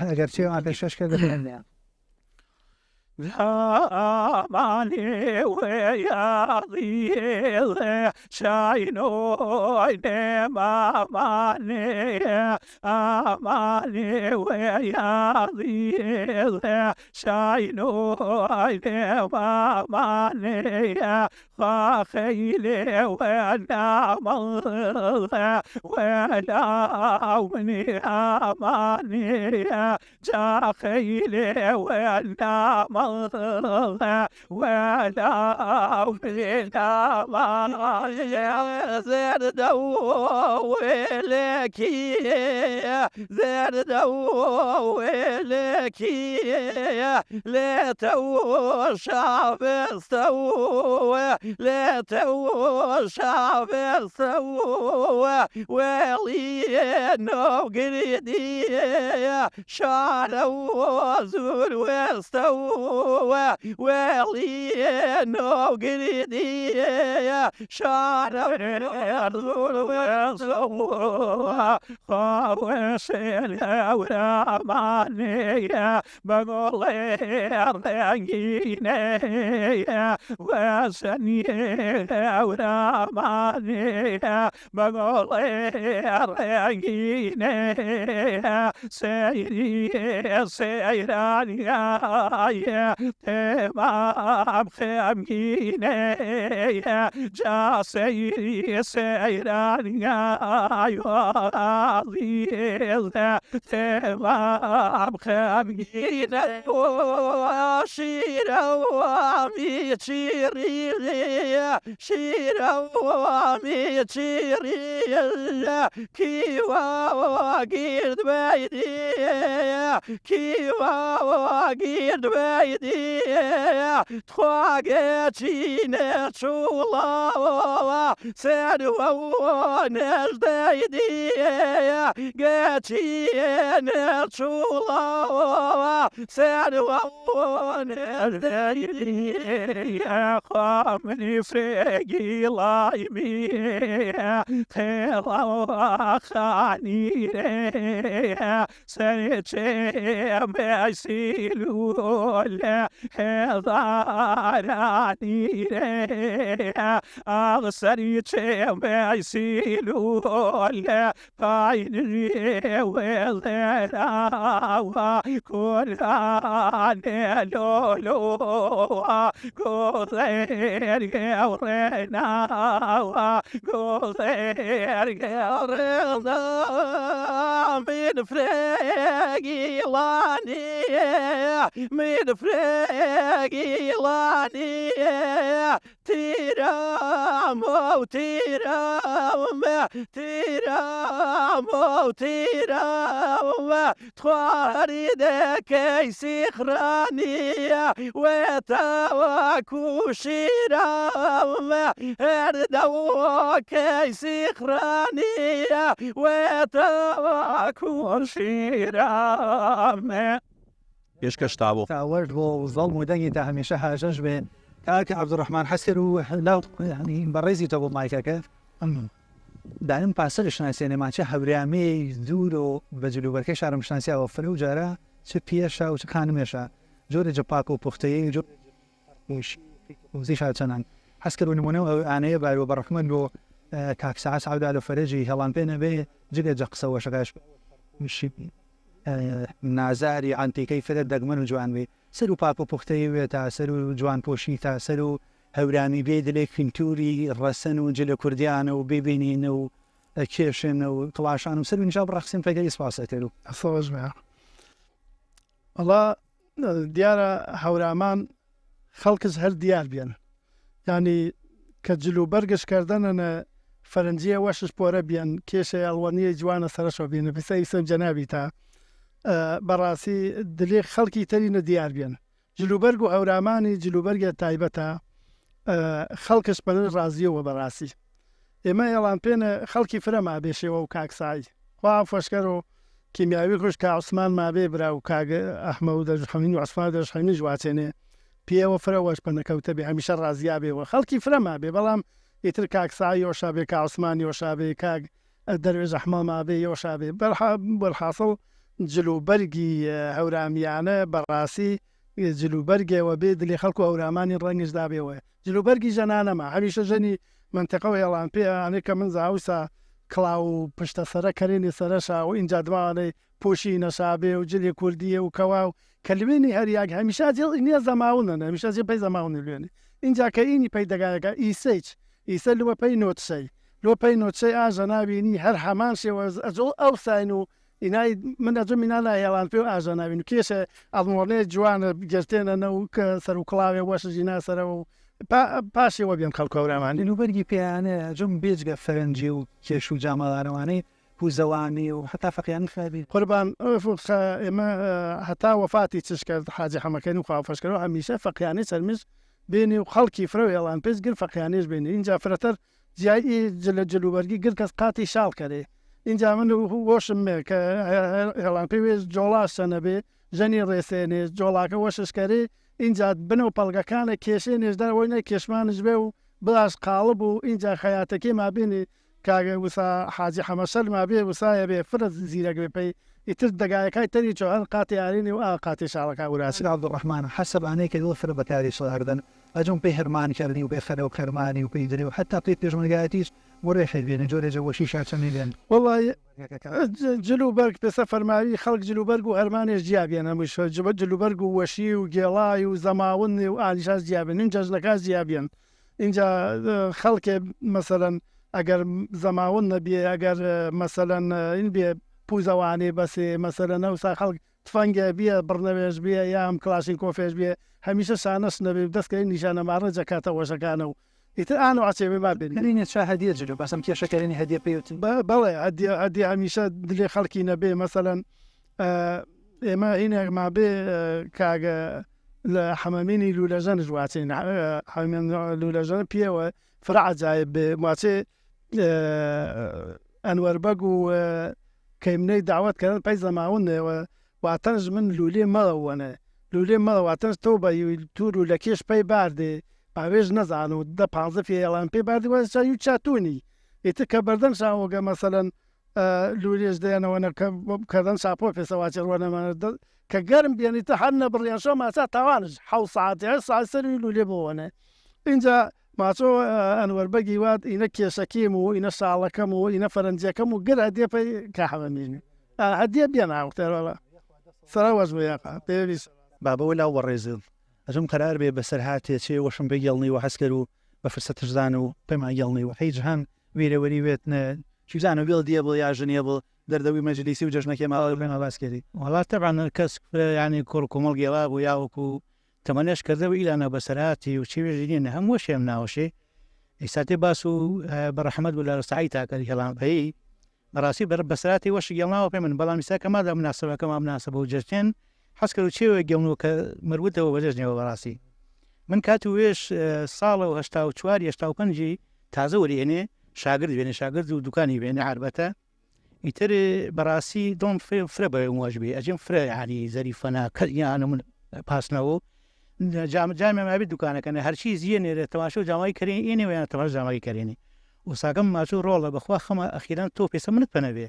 ئەگەر چێ پێشەش کردێنیان زمانی ویاضی شاینوی نمامانی امانی ویاضی شاینوی نمامانی خیلی ونامل ولاونی امانی جا خیلی ونامل ولا منا ما زرد ولكي زرد ولكي لا تو شعب استوى لا تو شعب استوى ولي نو قريدي شعر وزور واستوى ولي نو قريدي شعر وزور واستوى خوشي وراماني بقول رنجيني وسني وراماني بقول رنجيني سيري سيراني تمام خمجيني جا سيري سيراني عزيز تمام خمجيني شيرا وامي شيري شيرا وامي شيري كيوا وقيد بيدي كيوا وقيد بيدي تخاقتين شولا سادوا نجديدي قاتين شولا سادوا نجديدي خامني فريقي لايمي خيرا خاني سنتي مسيلول هذاراني أغسرتي مسيلول فايني وذراوا كران لولو كوثير غورنا كوثير غورنا من فريقي لاني من فريقي لاني تيرامو تيرام تيرامو تيرام تخارد كيسي خراني وتاوكو شيرام اردو كيسي خراني وتاوكو شيرام پێشکەش تابوو تاورد بۆ ظلم و دەنگی تا هەمیشە حاجەش بێ کاکە عەبدوڕەحمان حەسەر و لاو ینی بەڕێزی تۆ بۆ مایکەکە دایم پاسەر شناسیێنێ ماچە هەورامەی دوور و بە جلوبەرکەی شارم شناسیاوە فرە و جارە چ پێشە و چ خانمێشە جۆرە جەپاک و پوختەیە جۆ وزی شارچەنان حەز کرد و نمونەوە ئەو ئانەیە بارۆ بەڕەحمەد بۆ کاک سەعات عەودا لە فەرەجی هێڵان پێ نەبێ جگە جە قسەوە شەکاش نازاری عانتیکەی فرە دەگمەن و جوان بێ سەر و پاک و پوختەی وێ تا سەر و جوان پۆشی تا سەر و هەورامی بێ دلێ کلنتوری ڕەسەن و جلە کوردیانە و ببینینە و کێشێنە و کڵاشان و سەر اینجا بڕەخسین پێگەی سپاسە کرد و ئەسەوەژمە وەڵا دیارە هەورامان خەڵکش هەر دیار بێن ینی کە جلو بەرگشکردنە فەرنجیە وەشش پۆرە بیان کێشە ئەڵوانیە جوانە سەرشەوە بینە پسەی سەم جەنابی تا بەڕاستی دلێ خەڵکی تەرینە دیار بێن جلوبەرگ و هەورامانی جلوبەرگە تایبەتە خەڵکش بەن ڕازیەوە بەڕاستی ئێمە ئێڵان پێنە خەڵکی فرە مابێشەوە و کاکسایی خوا فۆشکەر و کیمیاوی خوش کا عوسمان مابێ برا و کاگە ئەحمە و دەژخەمین و عوسمان دەژخەمینی جواتێنێ پێوە فرەوەش پەنەکەوتە بێ هەمیشە ڕازیا بێەوە خەڵکی فرە مابێ بەڵام ئیتر کاکسایی وەشابێ کا عوسمانی وەشابێ کاک دەروێژ ئەحمە مابێ یۆشابێ بەرحاصڵ جلوبەرگی هەورامیانە بەڕاستی جلوبەرگێەوە بێ دلێ خەڵکو هەورامانی ڕەنگشدا بێەوە جلوبەرگی ژەنانەما هەمیشە ژەنی منتەقەوە هێڵان پێ ئەنێ کە من زاوسا کڵاو و پشتە سەرە کەرێنی سەرەشا و اینجا دوانەی پۆشی نەشابێ و جلێ کوردیە و کەوا و کەلمێنی هەریاک هەمیشە نییە زەماونە هەمیشە جێ پێی زەماونی لێنێ اینجا کە ئینی پێی دەگایەکە ئیسەیچ ئیسە لوە پێی نۆتسەی لۆ پێی نۆچەی ئاژە نابینی هەر هەمان شێوە ئەجڵ ئەو ساین و ئینای من ئەجم مینا هێڵان پێ و ئاژە ناوین و کێشە ئەڵمۆڕنێ جوانە گەشتێنە و کە سەر و کڵاوێ وەشەژی ناسەرەوە و پاشەوە بێن خەڵکەورەمان لەنوبەرگی پێیانە جم بێجگە فەرەنجی و کێش و جامەڵانەوانەی پوزەوانی و حتا فەقیانی خابی قوربان ئێمە هەتا وەفاتی چش کرد حاجی حەمەکەین و خواافشکەەوە هەمیشە فەقیانی سەرمز بینی و خەڵکی فرە هێڵان پێش گر فەقیانیش بینی اینجا فرەتەر جیایی لە جلوبەرگی گر کەس قاتی شاڵ کەرێ اینجا من وەشم مێ کە هێڵان پێوێز جۆڵاش چەنە بێ ژەنی ڕێسێنێ جۆڵاکە وەششکەرێ اینجا بنە و پەلگەکانە کێشێ نێژدارەوەی نە کێشمانش بێ و بڵاش قاڵب و اینجا خەیاتەکەی ما بینی کاگە وسا حاجی حەمەشەل ما بێ وسایە بێ فرە زیرەک بێ پێی ئیتر دەگایەکای تەری چۆهر قاتی ئارینی و قاتی شاڵەکە وراسی عەبدوڕەحمان حەسەبانەی کە دڵ فرە بەکاری سڵاردن ئەجم پێی هەرمانکردنی و بێ خەرە و خەرمانی و پێی درێ و حتا پێی پێشمەرگایەتیش وەڕێ خێبێنە جۆرێجە وەشی شاچەنی بێن وڵی جلوبەرگ پێسە فەرماوی خەڵک جلوبەرگ و هەرمانێش جیابێنە مش جلوبەرگ و وەشی و گێڵای و زەماونی و ئالیشاش جیابێن این جەژنەکە جیابێن اینجا خەڵکێ مەسەلەن ئەگەر زەماون نەبێ ئەگەر مەسەلەن این بێ پوزەوانێ بەسێ مەسەلە نەوسا خەڵک تفەنگە بیە بڕنەوێش بێ یام کلاشین کۆفێش بێ هەمیشە شانەش نەبێ دەستکەی نیشانەماڕە جەکاتە وەشەکانە و ئیتر ئان و عچێ با بێنێت چا هەدیە جلو بەسم کێشەکەرێنی هەدیە پێوتن بەڵێ هەدی هەمیشە دلێ خەڵکی نەبێ مەسەلەن ئێمە هینێک ما بێ کاگە لە حەمەمینی لولەژەنش واچین لولەژەن پێوە فرعجایب بێ ماچێ ئەنوەربەگ و کەیمنەی داوەتکردن پەی زەماونێەوە واتەنج من لولێ مەڵەوەنە لولێ مەڵەواتەنج تۆ بە تور و لە کێش پەی باردێ باوێژ نەزان و دە 15 فێڵان پێی باردی وەچوی چاتونی ئیتر کە بەردەن شاوەگە مەسەلەن لولێش دێنەوەنە کەدەن شاپۆ پێسەواچڕوانەمانە کە گەرم بێنیتە هەر نەبڕیان شۆ ماچە تاوانش حو ساعتی ساعت سەری لولێ بۆوەنە اینجا ماچۆ ئەنوەربەگی وات ئینە کێشەکەیم و ئینە ساڵەکەم و ئینە فەرەنجەکەم و گەر هەدیە پێی کاحەمەمینی هەدیە بێن ناوتەرەوە سەراوەش بۆیاقا پێویست بابەوە لاو وەڕێزن ئەجم قرار بێ بەسەر هاتێ چێ وەشم بە گەڵنی و حەسکەر و بە فرسەتشدان و پێما گەڵنی و هەیج هەن ویرەوەری وێتنە چیزان و بێڵ دیە بڵ یا ژنیە بڵ دەردەوی مەجلیسی و جەژنەکە ماوە بێمە باسکردی وڵات تەبان کەس ینی کوڕ کۆمەڵ گێڵا بوو یاوەکو تەمەنێش کردەوە ئیلانە بەسەرهاتی و چێژینە هەموو شێم ناوەشێ ئیساتێ باس و بەڕەحمەد و لە ڕستایی تاکەری هێڵان پێی بەڕاستی بەسەراتی وەش گەڵناوە پێ من بەڵام میساکەمادا مناسبەکەما مناسبە و جەژتێن حەسکە و چێوە گەڵنەوە کە مروتەوە بەجەژنەوە بەڕاستی من کات و وێش ساڵە و هەشتا و چواری هەشتا و پەنجی تازە وەرێنێ شاگرد بێنێ شاگرد و دوکانی بێنێ عربەتە ئیتر بەڕاستی دۆم فرە بە واژبێ ئەجم فرە ینی زەریفەنا کەیانە من پاسنەوە جامێ مابێت دوکانەکەنە هەرچی زیێنێرە تەماشە و جامای کردێن ئێنێ ویانە تەماش جامای کردێنی وساگەم ماچوو ڕۆڵە بەخوا خەمە ئەخیران تۆ پێسە منت پەنەبێ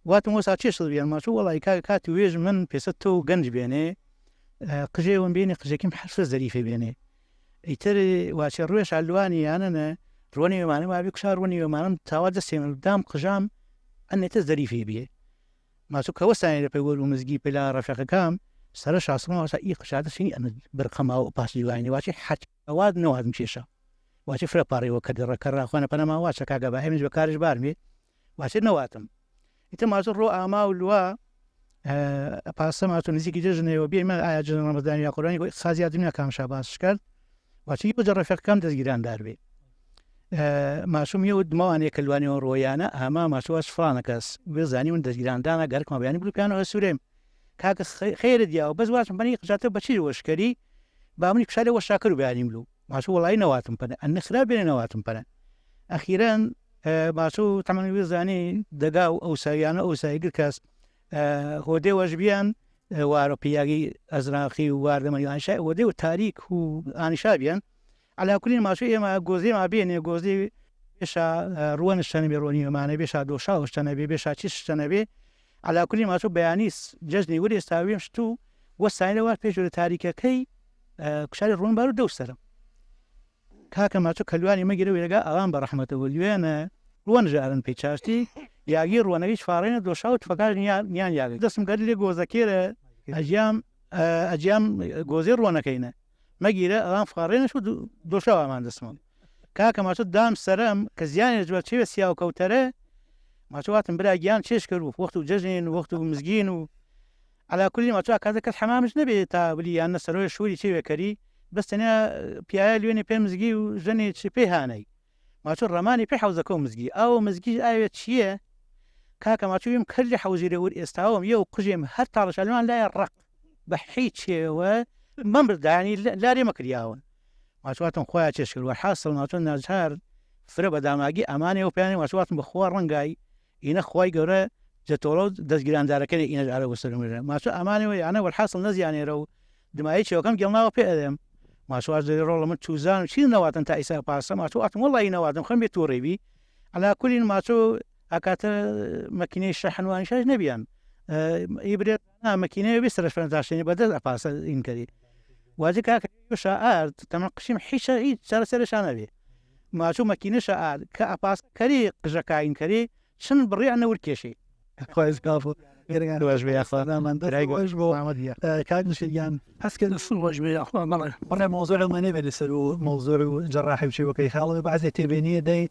واتم وەسا چێشت بێن ماچوو وڵی کاتی وێژ من پێسە تۆ گەنج بێنێ قژێوم بێنێ قژێکیم حرفە زەریفە بێنێ ئیتر واچێ ڕوێش ئالوانی یانەنە ڕۆنی وێمانە وابی کوشار ڕۆنی وێمانم تاوا دەستێ دام قژام ئەنێتە زەریفی بێ ماچوو کەوەستانی لە پەیوەر و مزگی پێلا ڕەفەقەکەم سەرە شاسمەوەسا ئی قشادەسینی ئەن بەرقەماوە و پاسی دوایانی واچی حەواد نەوازم کێشە واچی فرە پاڕیەوە کە دڕەکە ڕاخواانە پەنەما واچە کاگە بە هەمێش بە کارش بارمێ واچێت نەواتم ئیتە مازۆ ڕۆ ئاما و لووە پاسە ماچۆ نزیکی جژنەوە بێمە ئایا جژن ڕەمەزانی یا قوربانی خازیاتمە کامشا باسش کرد واچی بۆ ڕەفەقەکەم دەستگیراندار بێ ماشوم یە دماوانەیە کە لوانەوە ڕۆیانە ئاما ماچۆواش فڵانە کەس بێزانی من دەستگیراندانە گەرکمە بیانی بلوپیانەوە سوورێم کاکە خێرت دیاوە بەس واتم بەنی قژاتە بەچی وەشکەری با منی پیشالێ وەشاکر و بیانیم لو ماشوو وڵی نەواتم پەنە ئەنە خرا بێنێ نەواتم پەنە ئەخیران ماشوو تەمەنی وێزانی دەگا و ئەوساییانە ئەوساییگر کەس هۆدێ وەژبیان وارە پیاگی ئەزراقی و واردەمەنیوانشا وەدێ و تاریک و ئانیشا بیان علاکولین ماشوو ئێمە گۆزێ ما بێنێ گۆزی بێشا ڕوەن شتەنە بێ ڕۆنی وێمانە بێشا دۆشا شتەنە بێ بێشا چی شتەنە بێ علاکولی ماچۆ بەیانیس جژنی وەری ئێستاویم شت و وەستانەوە پێش لە تاریکەکەی کوشاری ڕوونبار و دەوسەرم کاکە ماچۆ کەلوانی مەگیرە وێرەگا ئەوان بە ڕەحمەتەوە لوێنە ڕوەن ژارن پێی چاشتی یاگی ڕوەنەویش فارێنە دۆشا و تفەکار نیان یاگە دەستم گەر لێ گۆزەکێرە ئەجیام گۆزێ ڕوەنەکەینە مەگیرە ئەوان فارێنەش و دۆشاوامان دەستمەوە کاکە ماچۆ دام سەرم کە زیانی جوە چێوە سیا و کەوتەرە ماچواتم برا گیان چێش کرد و وەخت و جەژنین وەخت و مزگین و على کولی ماچوا کاتە کەس حەمامش نەبێت تا بلی یان نەسەرۆی شووری چێوێکەری بەستەنیا پیاە لوێنێ پێ مزگی و ژەنێ چ پێ هانەی ماچۆ ڕەمانی پێ حەوزەکە و مزگی ئەو مزگی ئاوێت چییە کاکە ماچویم کرد لە حەوزیرە ور ئێستاوم یە و قژێم هەر تاڵەشالوان لایە ڕق بە هیچ شێوە من بردانی لارێ مەکریاون ماچواتم خۆیان چێش کرد وەحاصل ماچۆ ناجار فرە بە داماگی ئەمانێ و پێیانی ماچواتم بەخوا ڕەنگای ئینە خۆی گەورە جەتۆڵە جەستگیراندارەکەی ئینە ئارە وەسەرمێرە ماچۆ ئەمانەوە یانە وەحاصل نەزیانێرە و دمایی چێوەکەم گەڵناوە پێ ئەدەم ماچواز ڕۆڵە من تووزان و چی نەواتن تا ئیسا پاسە ماچواتم وەڵی نەواتم خەم بێت تووڕێبی على کولین ماچۆ ئاکاتە مەکینەی شەحنوانی شاش نەبیان ئیبرێت مەکینەیە بێسترە فەنتاشێنی بەدەست ئەپاسە ئینکەری واجی کاکە شائار تەمە قشیم حیشە هیچ چارەسەرشان نەبێ ماچوو مەکینە شائار کە ئەپاس کەری قژەکاین کەری چن بڕیان نەور کێشی كان حسكن الصلوج بيا مرة موضوع ما نبي نسأله موضوع جراحي وشيء وكي خالد بعد تبينيه داي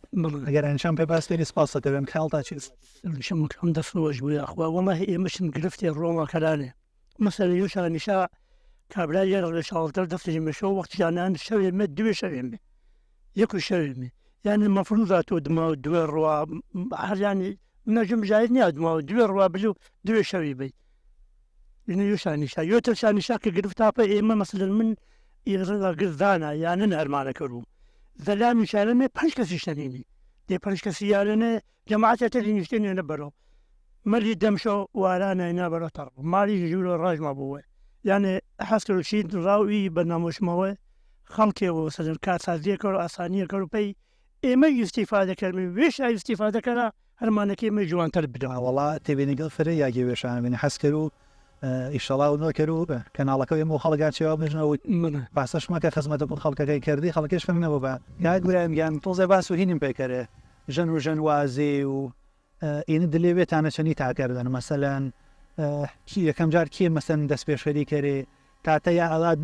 أجر إن شام بس في سباسة تبين خالد تشيز شم كم دفلوج بيا أخوة والله مش نقرفتي الروما كلاني مثلا يوشا نشاء كابلاجر ولا شغلتر دفتر مشو وقت كان أنا شوي مد دوي شوي ياكل شوي يعني المفروض أتودما دوي الروا يعني نجم جايني أدما دوي الروا بجو دوي شوي بي إنه يوشاني شا يوترشاني شا كقرفتا بي إما مثلا من يغرق قرذانا يعني نهرمانا كرو ذلام يشالنا بانش كسي شنيني دي بانش كسي يالنا جماعة تلين يشتيني نبرو مالي دمشو وارانا ينبرو طرب مالي يجولو الراج مابوه يعني حسكرو شيد راوي برنامج موه خلقي وسجل كاسازية كرو أسانية كرو بي إما يستفادة كرمي ويش يستفادة كرا هرمانكي ما جوان تربدو والله تبيني قفري يا جيبش أنا بني حسكرو إن شاء الله ونوكرو كان على كوي مو خلقات شباب نجنو بحثش ما كخدمة بقول خلق كي كردي خلقش فهمنا ببعض قاعد قولهم يعني توزع بس وهين بكره جن وازي و این دلیویت آن چنین تعکردن مثلا کی کم جار کی مثلا دست پیش خری کری تا یا علاد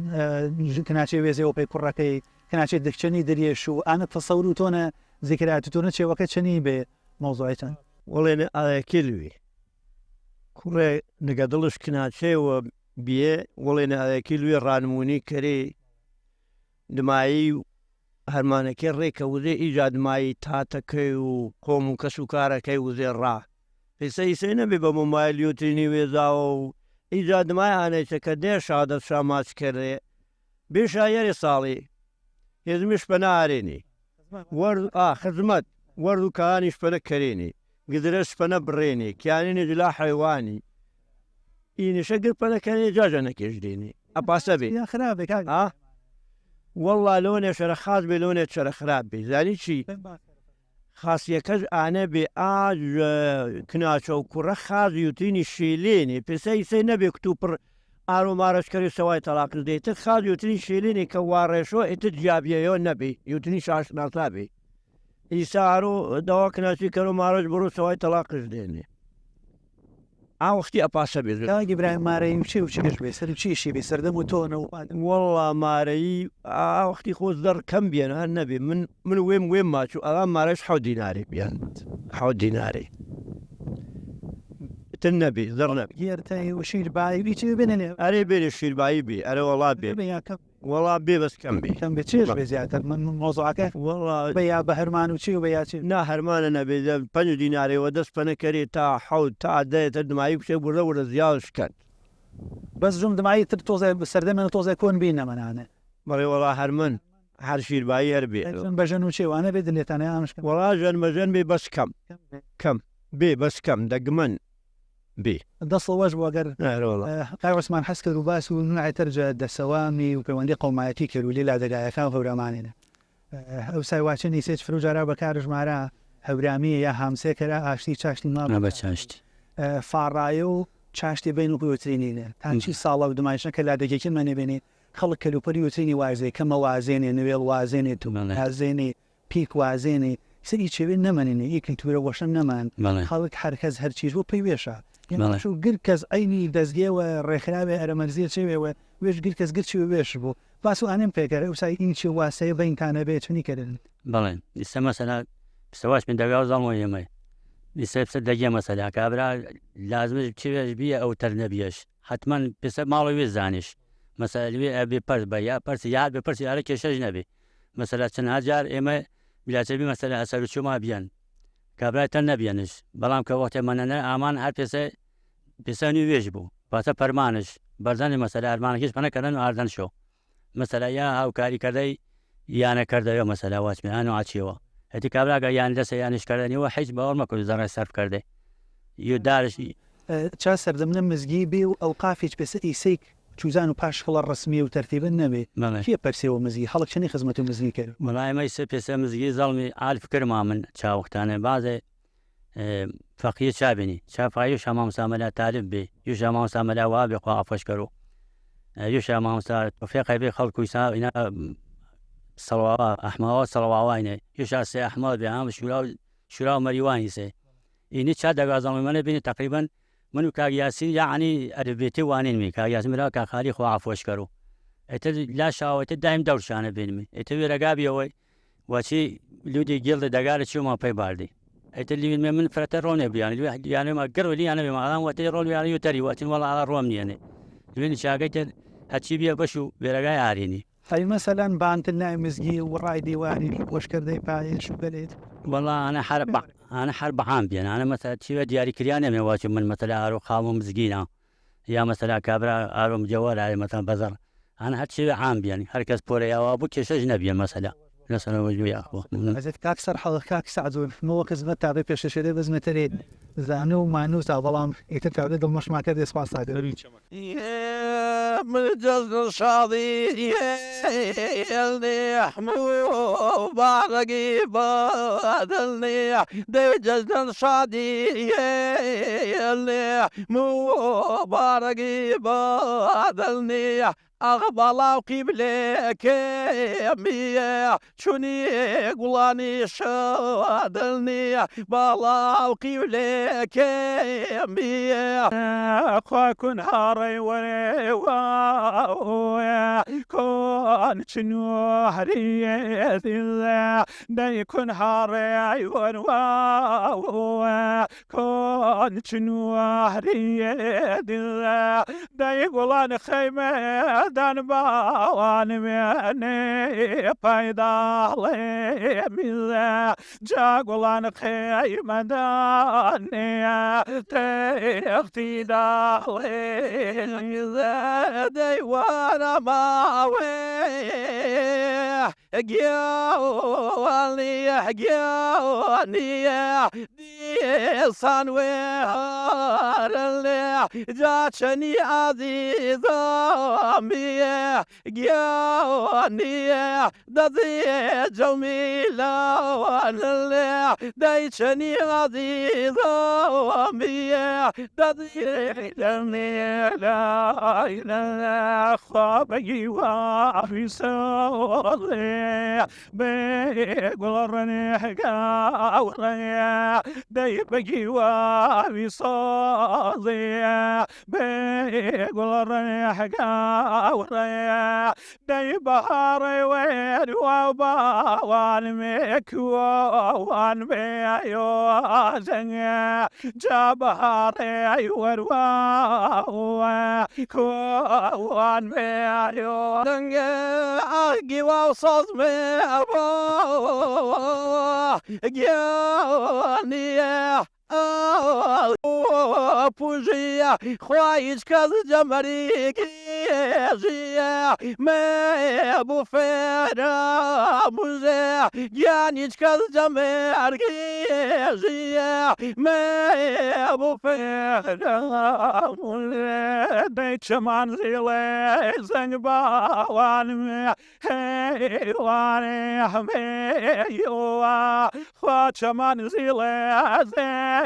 کناچه ویزه و پیکرکی کناچه دکچنی دریشو آن تصوراتونه ذکراتونه چه وقت چنی به موضوعتان ولی نه کلوی کوره نگادلش کناچه و بیه ولی نه کلوی رانمونی کری دمایی هەرمانەکەی ڕێکەوزێ ئیجاد مای تاتەکەی و قۆم و کەس و کارەکەی وزێ ڕا پێسەی نەبێ بە مۆمایلیوترینی وێزاوە و ئیجادمای ئانەیچە کە دێ شادە شاماچ کردێ بێشایەری ساڵی هێزمیش پە نارێنی خزمەت وەرد و کەهانیش پەنە کەرێنی گدرەش پەنە بڕێنی کیانینی جلا حیوانی ئینیشە گر پەنەکەنی جاجە نەکێژدێنی ئەپاسە بێ خراپێک والله لونێ شەرە خاص بێ لونێ شەرە خراپ بێ زانی چی خاصیەکەش ئانە بێ ئاج کناچە و کوڕە خاز یوتینی شیلێنی پێسەی سەی نەبێ کتوپڕ ئارۆ مارەشکەری سەوای تەلاق دێتت خاز یوتنی شیلێنی کە واڕێشۆ ئێتت جیابیەوە نەبێ یوتنی شاشناسا بێ ئیسا ئارۆ داوا کناچی کەر و مارەش بڕۆ سەوای تەلاقش دێنێ ئاوەختی ئەپاسە بێ ئیبراهیم مارەی چی و چش بێ سەر چیشی بێ سەردەم و تۆنە و وەڵا مارەی ئاوەختی خۆز دەڕ کەم بێن هەر نەبێ من وێم ماچوو ئەڵام مارەش حەو دیناری بیان حەو دیناری تن نەبێ زەڕ نەبێ گێرتەی و شیربایی چی بێنێ ئەرێ بێرە شیربایی بێ ئەرە وەڵا بێ وەڵا بێ بەس کەم بێ کەم بێ چێش بێ زیاتر من مۆزوعەکە وەڵا بەیا بە هەرمان و چی و بەیا چی نا هەرمانە نەبێ 5 دینارەوە دەست پەنەکەرێ تا حەوت تا دەیەتە دمایی کوچێ بوڕە وەرە زیادش کەن بەس ژم دمایی تر تۆزە سەردەمێنە تۆزە کۆن بینەمەنانە بەڵێ وەڵا هەرمن هەر شیربایی هەر بێ بەژەن و چێوانە بێ دلێتانە ئامشکە وەڵا ژەن بەژەن بێ بەس کەم بێ بەس کەم دەگمەن بێ دەسڵوەش بۆ ئەگەر قایوەسمان حەز کرد و باس و نوعترجە دەسەوامی و پەیوەندی قەومایەتی کرد و لێلا دەگایەکان هەورامانێنە ئەو سایواچنی سێت فروجارا بەکارش مارە هەورامی یا هامسێکەرە ئاشتی چاشتی بە چاشتی فاڕایە و چاشتی بین و پوترینینە تاچی ساڵە و دمایشە کە لادەگەکی منێبێنێ خەڵک کەلوپەری وترینی وازێ کەمە وازێنێ نوێڵ وازێنێ تو هازێنێ پیک وازێنێ سەری چێوێن نەمەنێنێ یەکن توورە وەشە نەمان خەڵک هەرکەس هەرچیز بۆ پێی وێشە گر کەس ئەینی دەستگێوە ڕێکخراوێ ئەرەمەرزیە چێوێەوە وێش گر کەس گرچی وێش بوو باس و ئانێم پێکەرە وسای ئینچی واسەیە بەینکانە بێت چنی کردن بەڵێن ئێستا مەسەلا سەواش من دەگا زاڵەوە ئێمە لسه دقيقة مثلا كابرا لازم تشيش بيه أو ترنبيش حتما بس ما له يزانش مثلا اللي أبي برس بيا برس ياد ببرس يارك كيش أجنبي مثلا هزار إما بلا تبي مثلا أسأل شو ما بيان كابرا ترنبيانش بلام كوقت من أنا أمان هر بس نيجبو بس برمانش برزاني مثلا أرمان كيش بنا كذا أردن شو مثلا يا أو كاري كذا يانا كذا يوم مثلا واسمي أنا عشيوا هتی کابرا که یان دست یانش کردنی و حیث باور مکن زنگ صرف کرده یو دارش چا سەردەمنە مزگی بێ و ئەوقافێک بێسە ئیسەیک چوزان و پاش خڵە ڕسمی و تەرتیبن نەبێ کێ پەرسێەوە مزگی هەڵک چنی خزمەت و مزگی کرد وڵای مەی پێسە مزگی زەڵمی عارف کردما من چاوەختانە بازێ فەقیە چابینی چافایی و شەمام سامەلا تالب بێ یو شەمام سامەلا وا بێ خوا ئافۆش کەرو یو شەمام سا تۆفیقی بێ خەڵکوی سا اینا صلوا أحمد صلواتينه يشاس أحمد بعام شراء مريواني سه إني شاد غازم من بين تقريبا منو كاجياسين يعني أربيتي وانين مي كاجياس مرا كخالي خو عفوش كرو لا شاو دائم دور شانه بينمي رقابي وي وشي لودي جلد دقال شو ما في باردي اللي من فرترون يعني ما قروا لي أنا بما وتي رول يعني يتري وقت والله على رومني يعني لين شاقيت هتشي بيا بشو برقاي عاريني هاي مثلا بانتنا مزجي وراي ديواني وش كردي بايش وبليت والله أنا حرب عام يعني أنا مثلا شيء دياري كريانة من واجب من مثلا أرو خامو مزجينا يا مثلا كابرا أرو مجوال على مثلا بزر أنا هاد شيء عام يعني هركز بوريا وأبو كيش أجنبي مثلا نسأل وجوي يا أخو إذا كاك سرحة كاك سعدون مو كزمة تعرف إيش شيء بس مترين زانو ما نوسع ظلام يتفع ولد مش مع كذا يسمع صادق يا مجز شاضي يلي حمو بارقي بادلني دجز شاضي يلي مو بارقي بادلني أغبلا وقبلك مية شوني قلاني شادلني بلا وقبلك مية أخا كن هاري وريوا كون شنو هريت الله داي كن هاري وريوا كون شنو هريت الله داي قلان خيمة دان باوان مني پیدا لمیزه جاگولان خیمه دانی تختی دالیزه دیوان ماوی گیانی دیسان ویرلی جاچنی عزیزم گیانی دزی جمیلا ونلی دیچنی عزیزم دزی جمیلا خوابگی وافی سولی بگلرنی حقاولی دیبگی وافی سولی بگلرنی حقاولی دی بحر وين وباوان مكوان بيو زنيا جبهر وروا كوان بيو زنيا جوا صوت مبو جانيا پوژیا خواهیش کز جمریگیجیا مبو فراموزه یعنیش کز جمریگیجیا مبو فراموزه دیچ منزله زنگ باوان هیوانی همیوا خواهش منزله زنگ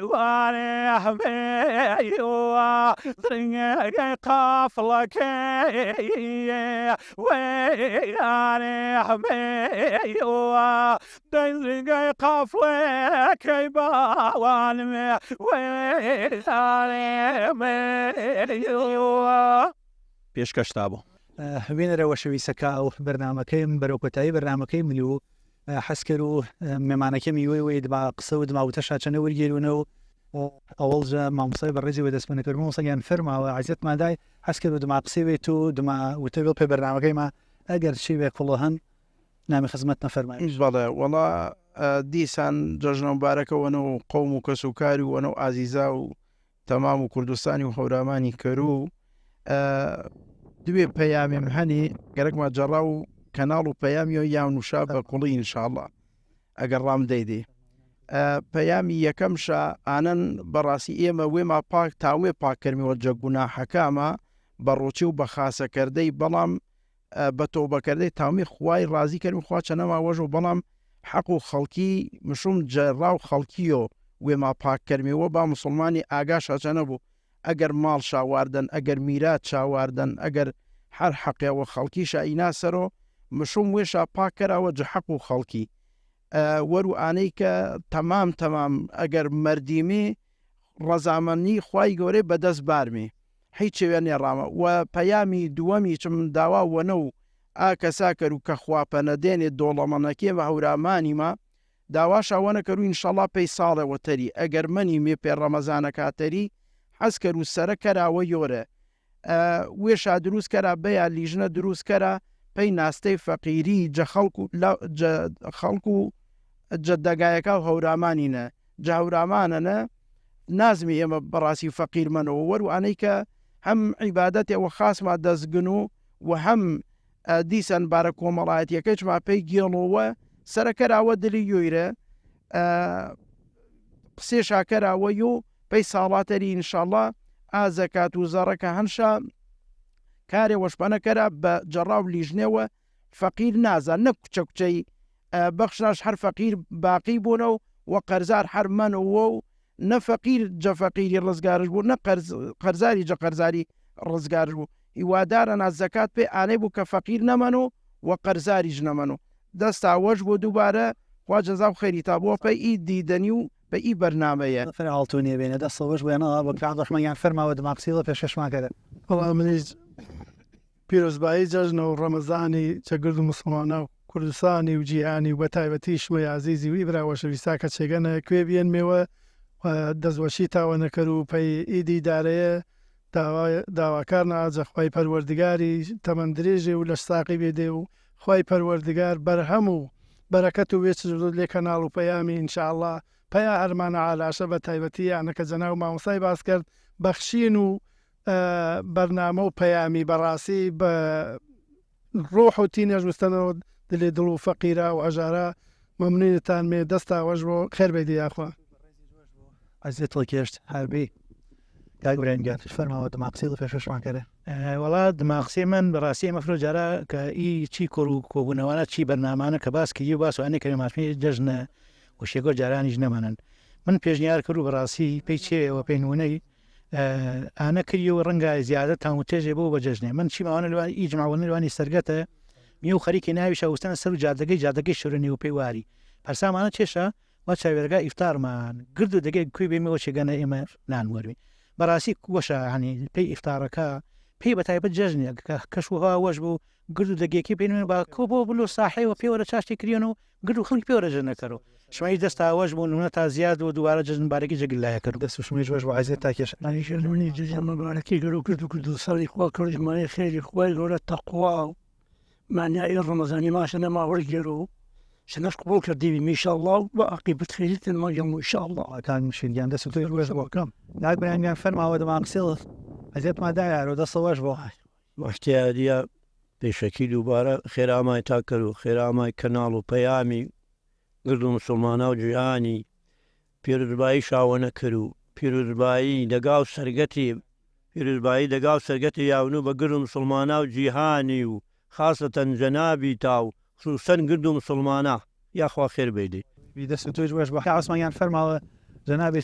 واني حبيوا زرني قافلك وياني حبيوا زرني قافلك باواني وياني پێشکەشتا بوو بینەرەوە شەویستەکە ئەو بەرنامەکەیم بەرەو کۆتایی بەرنامەکەی ملی و حەز کرد و مێمانەکە میوەی دما قسە و دماوتە شاچەنە وەرگێرونەوە ئەوڵجە مامۆسای بەڕێزی وە دەستمەنەکرد مۆسەگیان فەرماوە عزیەت مادای حەز کرد و دما قسەوێت و دما وتە پێ بەرنامەکەی ما ئەگەر شێوێک کوڵە هەن نامی خزمەت نەفەرمایش بەڵێ وەڵا دیسان جەژنە مبارەکەوەنەوە و قەوم و کەس و کاری وەنە و ئازیزا و تەمام و کوردستانی و هەورامانی کەرو دوێ پەیامێم هەنێ گەرەکمە جەڕا و کەناڵ و پەیامیەوە یان وشا بە کوڵی ئینشاءڵڵا ئەگەر ڕام دەیدێ پەیامی یەکەمشە ئانەن بەڕاستی ئێمە وێمە پاک تاوێ پاکردنەوە جە گوناحەکەمە بە ڕۆچی و بە خاسەکردەی بەڵام بە تۆبەکردەی تامی خوای ڕازی کردن خوا چەنەماوەژ و بەڵام حەق و خەڵکی مشوم جێڕا و خەڵکیۆ وێمە پاککردنەوە با مسلمانی ئاگاش هەچەنە بوو ئەگەر ماڵ شاواردن ئەگەر میرات چاواردن ئەگەر هەر حەقیەوە خەڵکیشە ئیناسەرۆ مشوم وێشە پاکەراوە جە حەق و خەڵکی وەرو ئانەی کە تەمام ئەگەر مەردیمێ ڕەزامەنی خوای گەورەی بەدەست بارمێ هیچ شێوێن نێڕامە و پەیامی دووەمی چم داوا وەنە و ئاکەسا کەرو کە خواپەنەدێنێ دۆڵەمەنەکێ بە هەورامانیمە داواشەوەنە کەرو ئینشەڵا پێی ساڵەوە تەری ئەگەر منی مێ پێ ڕەمەزانە کاتەری حەز کەرو سەرە کەراوە یۆرە وێشا دروست کەرا بەیان لیژنە دروست کەرا پێی ناستەی فەقیری جە خەڵک و جەدەگایەکە و هەورامانینە جە هەورامانەنە نازمی ئێمە بەڕاستی فەقیرمەنەوە وەرو ئانەی کە هەم عیبادەتێەوە خاسما دەستگن و هەم دیسان بارە کۆمەڵایەتیەکەچما پێی گێڵەوە سەرەکەراوە دلی یۆیرە قسێ شاکەراوە و پێی ساڵاتەری ئینشاءڵڵا ئازەکات و زەڕەکە هەنشا کارێ وەشپەنەکەرا بە جەڕاو لیژنێەوە فەقیر نازان نە کوچە کوچەی بەخشناش هەر فەقیر باقی بوونەوە و قەرزار هەرمەنەوە و نە فەقیر جە فەقیری ڕزگارش بوو نە قەرزاری جە قەرزاری ڕزگارش بوو هیوادارە نازەکات پێ ئانەی بوو کە فەقیر نەمەن و قەرزاریش نەمەن و دەستاوەش بۆ دووبارە خوا جەزا و خەیری تا بۆ پێی ئی دیدەنی و بە ئی بەرنامەیە فەرعاڵتونێ بێنە دەستەوەش بێنەوە بە پیادەحمەیان فەرماوە دماقسیڵە پێ شەشماکەرە وەڵام منیش پیرۆزبایی جەژنە و ڕەمەزانی چەگرد و مسلمانە و کوردستانی و جیهانی و بە تایبەتی شوی عزیزی و ئیبراوەشەویستا کە چێگەنە کوێ بێنمێوە دەستوەشی تاوەنەکەر و پەی ئیدی دارەیە داواکار ناجە خوای پەروەردگاری تەمەندرێژێ و لە ساقی بێدێ و خوای پەروەردگار بەرهەم و بەرەکەت و وێچ لێ کەناڵ و پەیامی ئینشاءڵڵا پیا هەرمانە عالاشە بە تایبەتی یانەکە جەنا و مامۆسای باس کرد بەخشین و بەرنامە و پەیامی بەڕاستی بە ڕۆح و تینێژ وستەنەوە دلێ دڵ و فەقیرا و ئەژارە مەمنونتان مێ دەستاوەش بۆ خێر بێ دیاخوا عزیێت کێشت هەربی کاگرێنگەر فەرماوە دماقسیڵ پێ شەشماکەرە وڵات دماقسی من بەڕاستی ئەمە جارە کە ئی چی کۆڕ و کۆبوونەوەە چی بەرنامانە کە باس باس و ئەنێ کە ماشمی جەژنە و شێگۆ جارانیش نەمانن من پێشنیار کرد و بەڕاستی پێی چێەوە پێی نوونەی ئانە کردیەوە ڕەنگە زیادە تام و تێژێ بۆ بەجەژنێ من چیماوانە لەوان ئیجماوەنە لەوانی سەرگەتە میێ و خەریکی ناوی شەوستانە سەر و جادەگەی شورنی و پێیواری پەرسامانە چێشە وا چاوێرگا ئیفتارمان گرد و دەگەی کوێ بێمەوە چێگەنە ئێمە نانوەروی بەڕاستی وەشە هەنی پێی ئیفتارەکە پێی بە تایبەت جەژنێ کەشوها وەش بوو گرد و دەگێکی پێێن با کۆ بۆ بلو ساحەوە پێوەرە چاشتی کریۆن و گرد و خەڵکی پێوەرە ژەنەکەەوە شمەی دەستاوەش بوو نونە تا زیاد و دووارە جەژنبارێکی جەگلایە کرد دەست و شمەی جوۆش بە عزیێت تا کێش نانی جەمەبارەکەی گەر و کرد و کرد و سەری خوا کردمانی خێری خوای گەورە تەقوا و معنای ڕەمەزانی ماشە نەماوەرگێر و شنش قبول کردی میشاء الله و عاقبت خیرت ما ان شاء الله كان مشيل دەست توی ڕێژ بۆکەم داگویان فەرماوە دەماقسیڵ عزیێت مادایار و دەستەوەش بۆ وەختیادیە پێشەکی دووبارە خێرامای تاکەر و خێرامای کەناڵ و پەیامی گرد و مسلمانە و جیهانی پیرۆزبایی شاوەنە کرد و پیرۆزبایی دەگاو سەرگەتی پیرۆزبایی دەگاو سەرگەتی یاون و بە گرد و مسلمانە و جیهانی و خاصەتەن جەنابی تا و خصوصەن گرد و مسلمانە یاخوا خێر بێدی دەست توی جوێش بە عوسمانیان فەرماوە جەنابی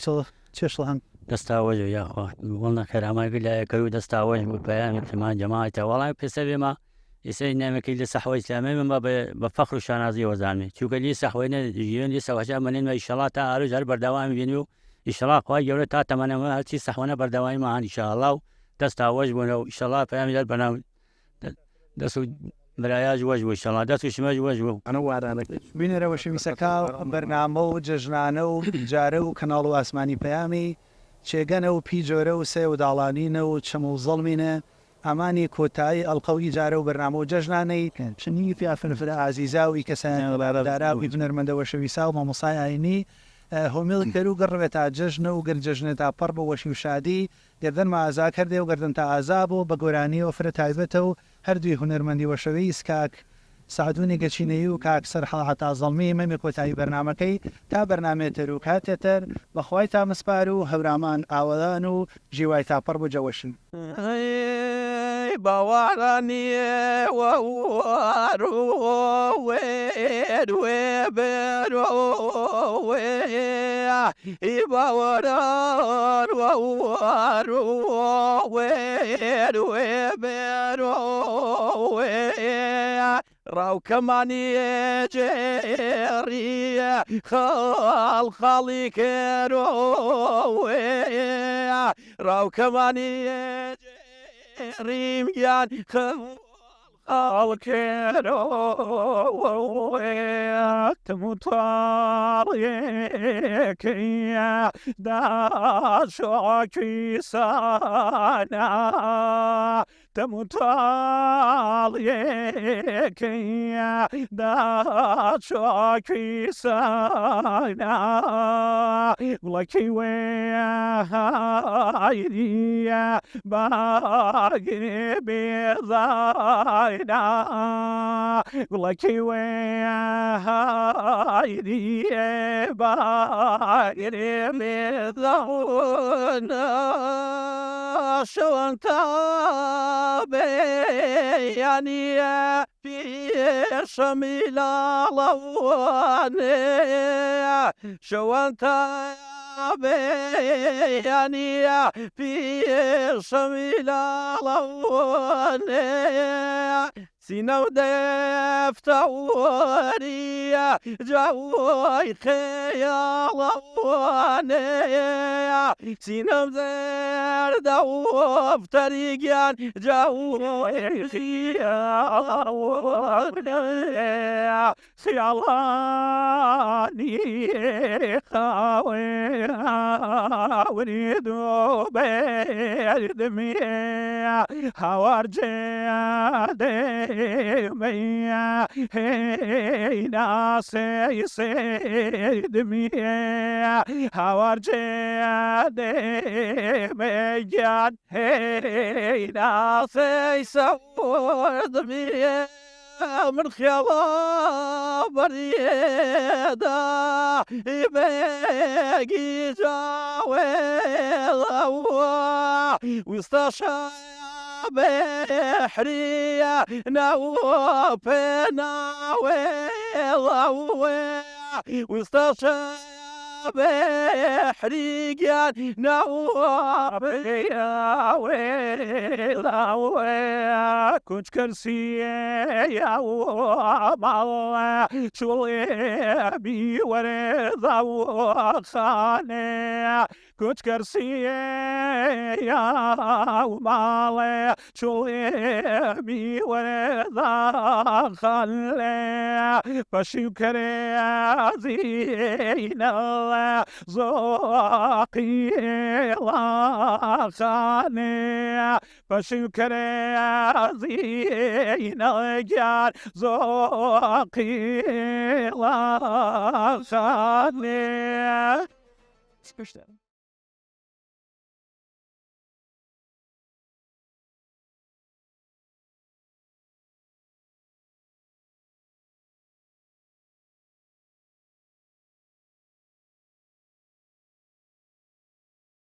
چێشڵ هەن دەستاوەژ یاخوا وڵە خێرامای گلایەکە و دەستاوەژ بوو پەیامی تمان جەماعەتە وەڵای پێسەبێمە ئێسەی نامەکەی لە سەحوەی ئیسلامی من بە فەخر و شانازی وەزانێ چونکە لی سەحوەی ژیان لی سەوەجا منێن و ئیشەڵا تا ئاروج هەر بەردەوامی بینی و ئیشەڵا خوای گەورە تا تەمەنەوە هەرچی سەحوەنە بەردەوامی ماهان ئیشەڵا و دەستاوەژ بوون و ئیشەڵا پەیامی دەر بەناو دەست و برایاج وەژ بوو شەڵا دەست و شمەش وەژ بوو ئەنە وارانەکە بینەرەوە شەویستەکە بەرنامە و جەژنانە و جارە و کەناڵ و ئاسمانی پەیامی چێگەنە و پیجۆرە و سێ و داڵانینە و چەم و زەڵمینە ئەمانی کۆتایی ئەڵقەوی جارە و بەرنامە و جەژنانەی چنی پیافرفرە ئازیزاوی کەسەدارا و بنەرمەندەوە شەویسا و مامۆسای ئاینی هۆمیڵ کەر و گەڕێت تا جەژنە و گەرجەژنێت تا پڕ بە وەشی و شادی گردن ئازا کردێ و گردن تا ئازا بۆ بە گۆرانی و فرە تایبەتە و هەردووی هونەرمەندی وەشەوەی سکاک سعدونی گەچینەی و کاکسەر حەڵحەتا زەڵمی مەمی کۆتایی بەرنمەکەی تا بەرنامێتەر و کاتێتەر بەخوای تا مسپار و هەورامان ئاوەدان و ژیوای تاپەڕ بۆ جەوەشن باوارانیە وێ بەرۆوێ ئی باوەران وێ بەرۆوێ ڕاوکەمانی جێریە خاڵی کێرۆوێ ڕاوکەمانی ڕیمیان خەڵکێرۆوێ تموتواڕێکەیە داشۆکی سانە تموتواڵێکەیە داشۆکی سانە وڵەکی وێە هایریە باگرێ بێزانە وڵەکی وێە هایریە باگرێ بێزانە شەوان تا بەیانیە پێشەمی لاڵەوانێ شەوان تا بەیانیە پێشەمی لاڵەوانێ سینە و دەفتەوەریە جاوای خەیاڵەوانێ سینە و زەردە وەفتەری گیان جاوای خیاڵانی خاوێنی دوو بەردمیە هاوارجێدێ مەیە هەی ناسەی سێدمیە هاوارجێدێ مەیگیان هەی ناسەی سەوردمیە من خیاڵە بەریێدا بەگی جاوێڵەوە ویستاشە بحرية ناوى بناوى وسطى بحريقان ناوى كنت كرسية يا مالا شولي بي ورضا وخاني كنت كرسية يا مالا شولي بي ورضا خاني بشيو كريزينا زوقي لا خاني بشيو كريزينا جان زوقي لا خاني